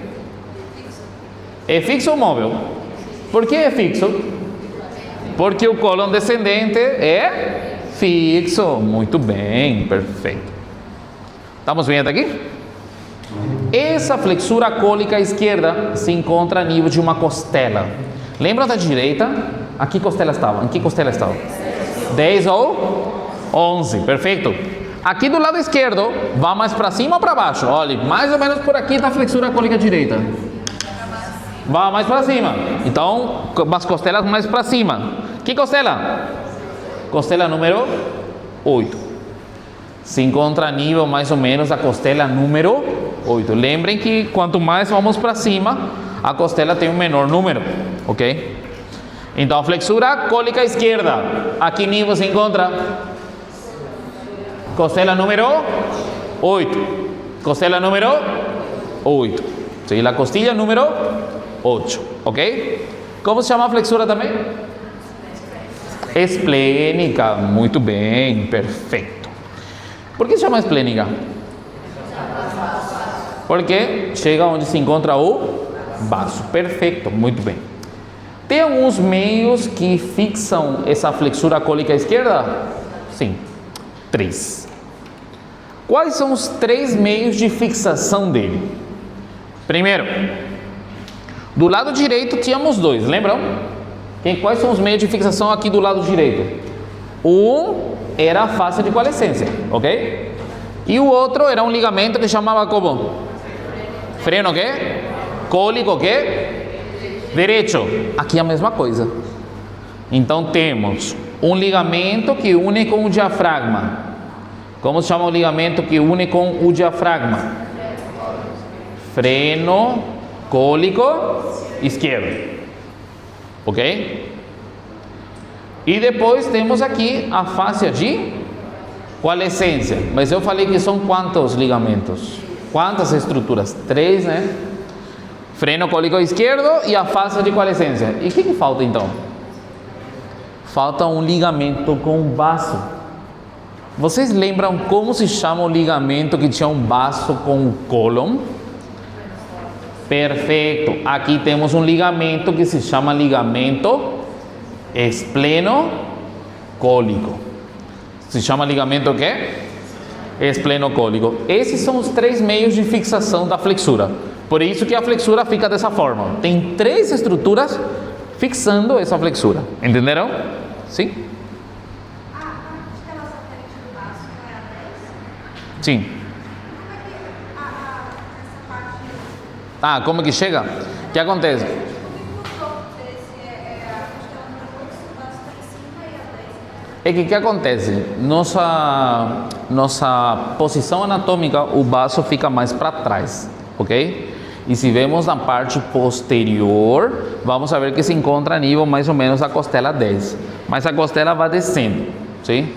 É fixo ou móvel? Por que é fixo? Porque o cólon descendente é fixo. Muito bem, perfeito. Estamos bem até aqui? Essa flexura cólica esquerda se encontra a nível de uma costela. Lembra da direita? Aqui costela estava. Em que costela estava? 10 ou 11, perfeito. Aqui do lado esquerdo, vai mais para cima ou para baixo? Olha, mais ou menos por aqui está a flexura cólica direita. Vai mais para cima. Então, as costelas mais para cima. Que costela? Costela número 8. Se encontra a nível mais ou menos da costela número 8. Lembrem que quanto mais vamos para cima, a costela tem um menor número, ok? Então, a flexura cólica esquerda, a que nível se encontra? Costela número 8. Costela número 8. Sim, a costilla número 8, ok? Como se chama a flexura também? Esplênica. Muito bem, perfeito. Por que se chama esplênica? Porque chega onde se encontra o baço. Perfeito, muito bem. Tem alguns meios que fixam essa flexura cólica esquerda? Sim, 3. Quais são os 3 meios de fixação dele? Primeiro, do lado direito tínhamos 2, lembram? Quais são os meios de fixação aqui do lado direito? Um era a face de coalescência, ok? E o outro era um ligamento que chamava como? Freno quê? Cólico quê? Direito. Aqui é a mesma coisa. Então temos um ligamento que une com o diafragma. Como se chama o ligamento que une com o diafragma? Freno cólico esquerdo. Ok? E depois temos aqui a fáscia de coalescência. Mas eu falei que são quantos ligamentos? Quantas estruturas? 3, né? Freno cólico esquerdo e a fáscia de coalescência. E o que falta então? Falta um ligamento com baço. Vocês lembram como se chama o ligamento que tinha um baço com o cólon? Perfeito. Aqui temos um ligamento que se chama ligamento esplenocólico. Se chama ligamento o quê? Esplenocólico. Esses são os 3 meios de fixação da flexura. Por isso que a flexura fica dessa forma. Tem 3 estruturas fixando essa flexura. Entenderam? Sim? Sim. Como que chega? O que acontece? É que o que acontece? Nossa posição anatômica, o baço fica mais para trás, ok? E se vemos na parte posterior, vamos ver que se encontra a nível mais ou menos da costela 10. Mas a costela vai descendo, sim?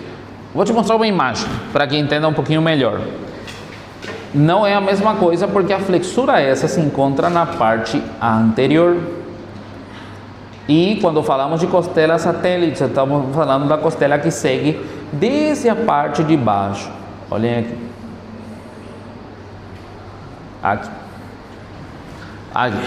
Vou te mostrar uma imagem para que entenda um pouquinho melhor. Não é a mesma coisa porque a flexura essa se encontra na parte anterior. E quando falamos de costela satélite, estamos falando da costela que segue desde a parte de baixo. Olhem aqui. Aqui.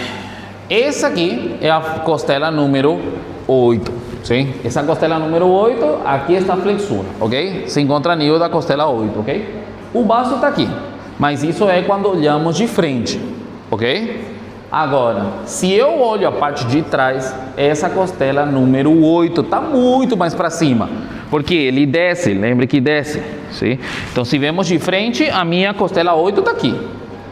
Essa aqui é a costela número 8. Sim? Essa costela número 8, aqui está a flexura, ok? Se encontra a nível da costela 8, ok? O baço está aqui, mas isso é quando olhamos de frente, ok? Agora, se eu olho a parte de trás, essa costela número 8 está muito mais para cima, porque ele desce, lembre que desce, sim? Então, se vemos de frente, a minha costela 8 está aqui,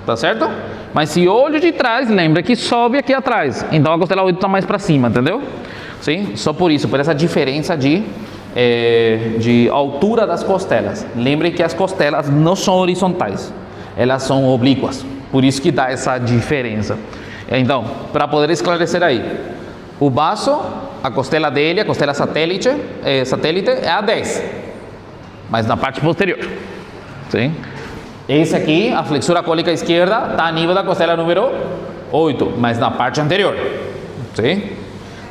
tá certo? Mas se olho de trás, lembra que sobe aqui atrás, então a costela 8 está mais para cima, entendeu? Sim? Só por isso, por essa diferença de altura das costelas. Lembre que as costelas não são horizontais, elas são oblíquas, por isso que dá essa diferença. Então, para poder esclarecer aí, o baço, a costela dele, a costela satélite é a 10, mas na parte posterior. Sim? Esse aqui, a flexura cólica esquerda, está a nível da costela número 8, mas na parte anterior. Sim?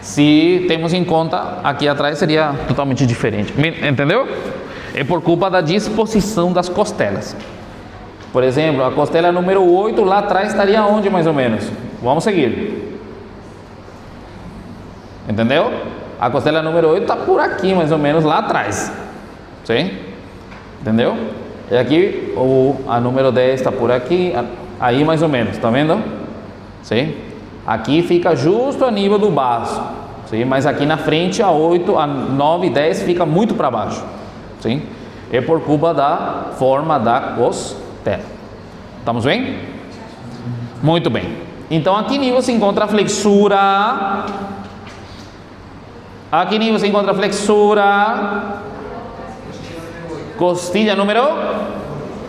Se temos em conta, aqui atrás seria totalmente diferente. Entendeu? É por culpa da disposição das costelas. Por exemplo, a costela número 8 lá atrás estaria onde mais ou menos? Vamos seguir. Entendeu? A costela número 8 está por aqui mais ou menos lá atrás. Sim? Entendeu? E aqui a número 10 está por aqui, aí mais ou menos, tá vendo? Sim? Aqui fica justo a nível do baço. Sim? Mas aqui na frente a 8, a 9 e 10 fica muito para baixo. Sim? É por culpa da forma da costela. Estamos bem? Muito bem. Então aqui nível se encontra a flexura. Aqui nível se encontra a flexura. Costilha número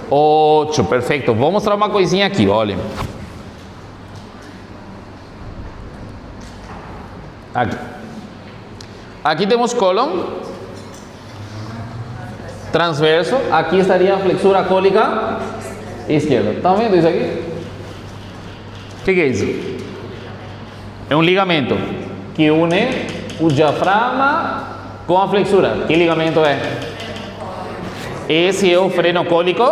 8. Perfeito. Vou mostrar uma coisinha aqui, olha. Aqui temos cólon transverso. Aqui estaria a flexura cólica esquerda. Estão vendo isso aqui? O que é isso? É um ligamento que une o diafragma com a flexura. Que ligamento é? Esse é o freno cólico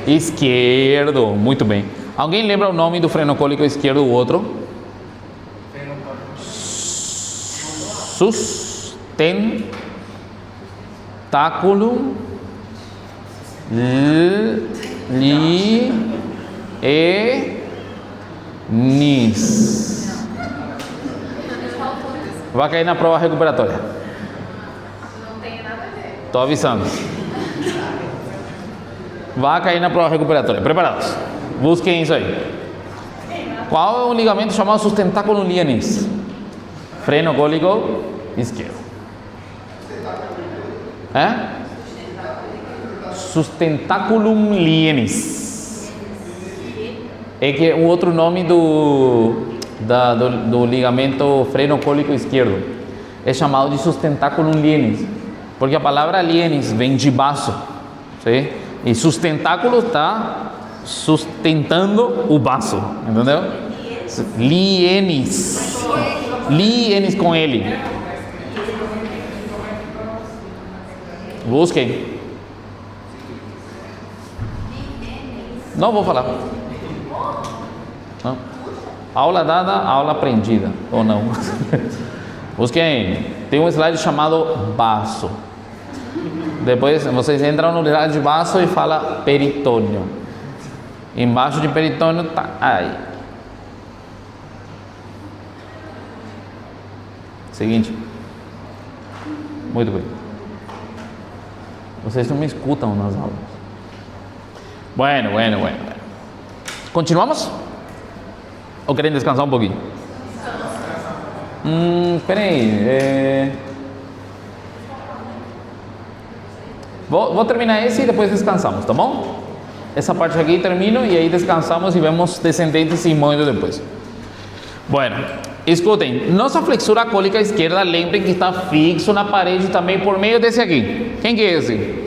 esquerdo. Muito bem. Alguém lembra o nome do freno cólico esquerdo, o outro? Sustentáculo lienis. Vai cair na prova recuperatória. Não tem nada a ver. Estou avisando. Vai cair na prova recuperatória. Preparados? Busquem isso aí. Qual é o ligamento chamado sustentáculo lienis? Freno cólico esquerdo. Sustentaculum lienis. É que é um outro nome do ligamento freno cólico esquerdo. É chamado de sustentáculum lienis, porque a palavra lienis vem de baço, sim? E sustentáculo está sustentando o baço, entendeu? Lienis. Lienis com ele. Busquem. Não vou falar. Não. Aula dada, aula aprendida. Ou não. Busquem. Tem um slide chamado baço. Depois vocês entram no slide de baço e fala peritônio. Embaixo de peritônio tá aí. Seguinte. Muito bem. Vocês não me escutam nas aulas. Bueno. Continuamos? Ou querem descansar um pouquinho? Espera aí. Vou terminar esse e depois descansamos, tá bom? Essa parte aqui termino e aí descansamos e vemos descendentes e movimentos depois. Bueno, escutem. Nossa flexura cólica esquerda, lembrem que está fixo na parede também por meio desse aqui. Quem que é esse?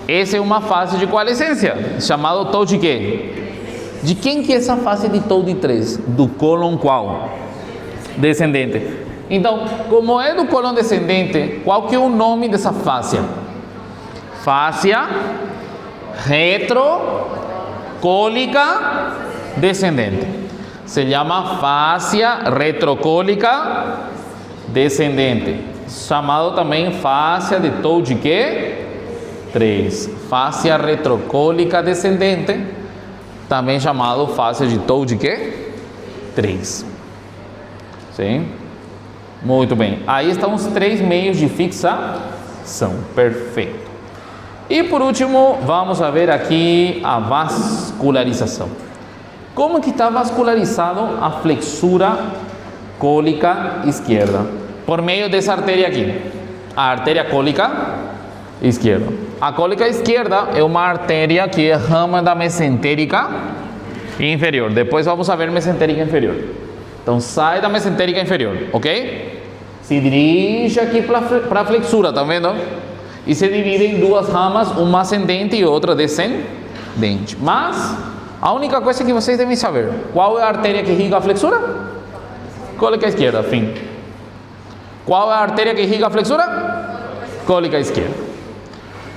Essa é uma face de qual essência? Chamado TOU de quê? De quem que é essa face de TOU de 3? Do cólon qual? Descendente. Então, como é do cólon descendente, qual que é o nome dessa fáscia? Fáscia retrocólica descendente. Se chama fáscia retrocólica descendente. Chamado também fáscia de TOU de quê? 3. Fáscia retrocólica descendente, também chamado fáscia de TOU de quê? 3. Sim? Muito bem. Aí estão os 3 meios de fixação. Perfeito. E por último, vamos a ver aqui a vascularização. Como que está vascularizado a flexura cólica esquerda? Por meio dessa artéria aqui. A artéria cólica esquerda. A cólica esquerda é uma artéria que é rama da mesentérica inferior. Depois vamos a ver mesentérica inferior. Então sai da mesentérica inferior, ok? Se dirige aqui para a flexura, tá vendo? E se divide em 2 ramas, uma ascendente e outra descendente. Mas a única coisa que vocês devem saber: qual é a artéria que irriga a flexura? Cólica esquerda, fim. Qual é a artéria que irriga a flexura? Cólica esquerda.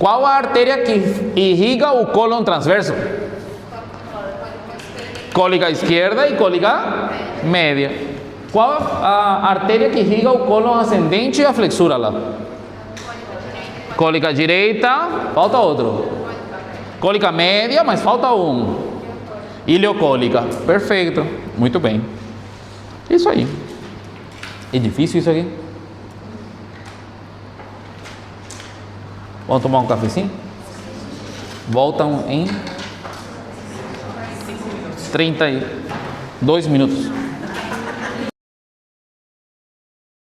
Qual a artéria que irriga o cólon transverso? Cólica esquerda e cólica média. Qual a artéria que irriga o cólon ascendente e a flexura lá? Cólica direita, falta outro. Cólica média, mas falta um. Ileocólica. Perfeito. Muito bem. Isso aí. É difícil isso aqui? Vamos tomar um cafezinho? Voltam em 32 minutos.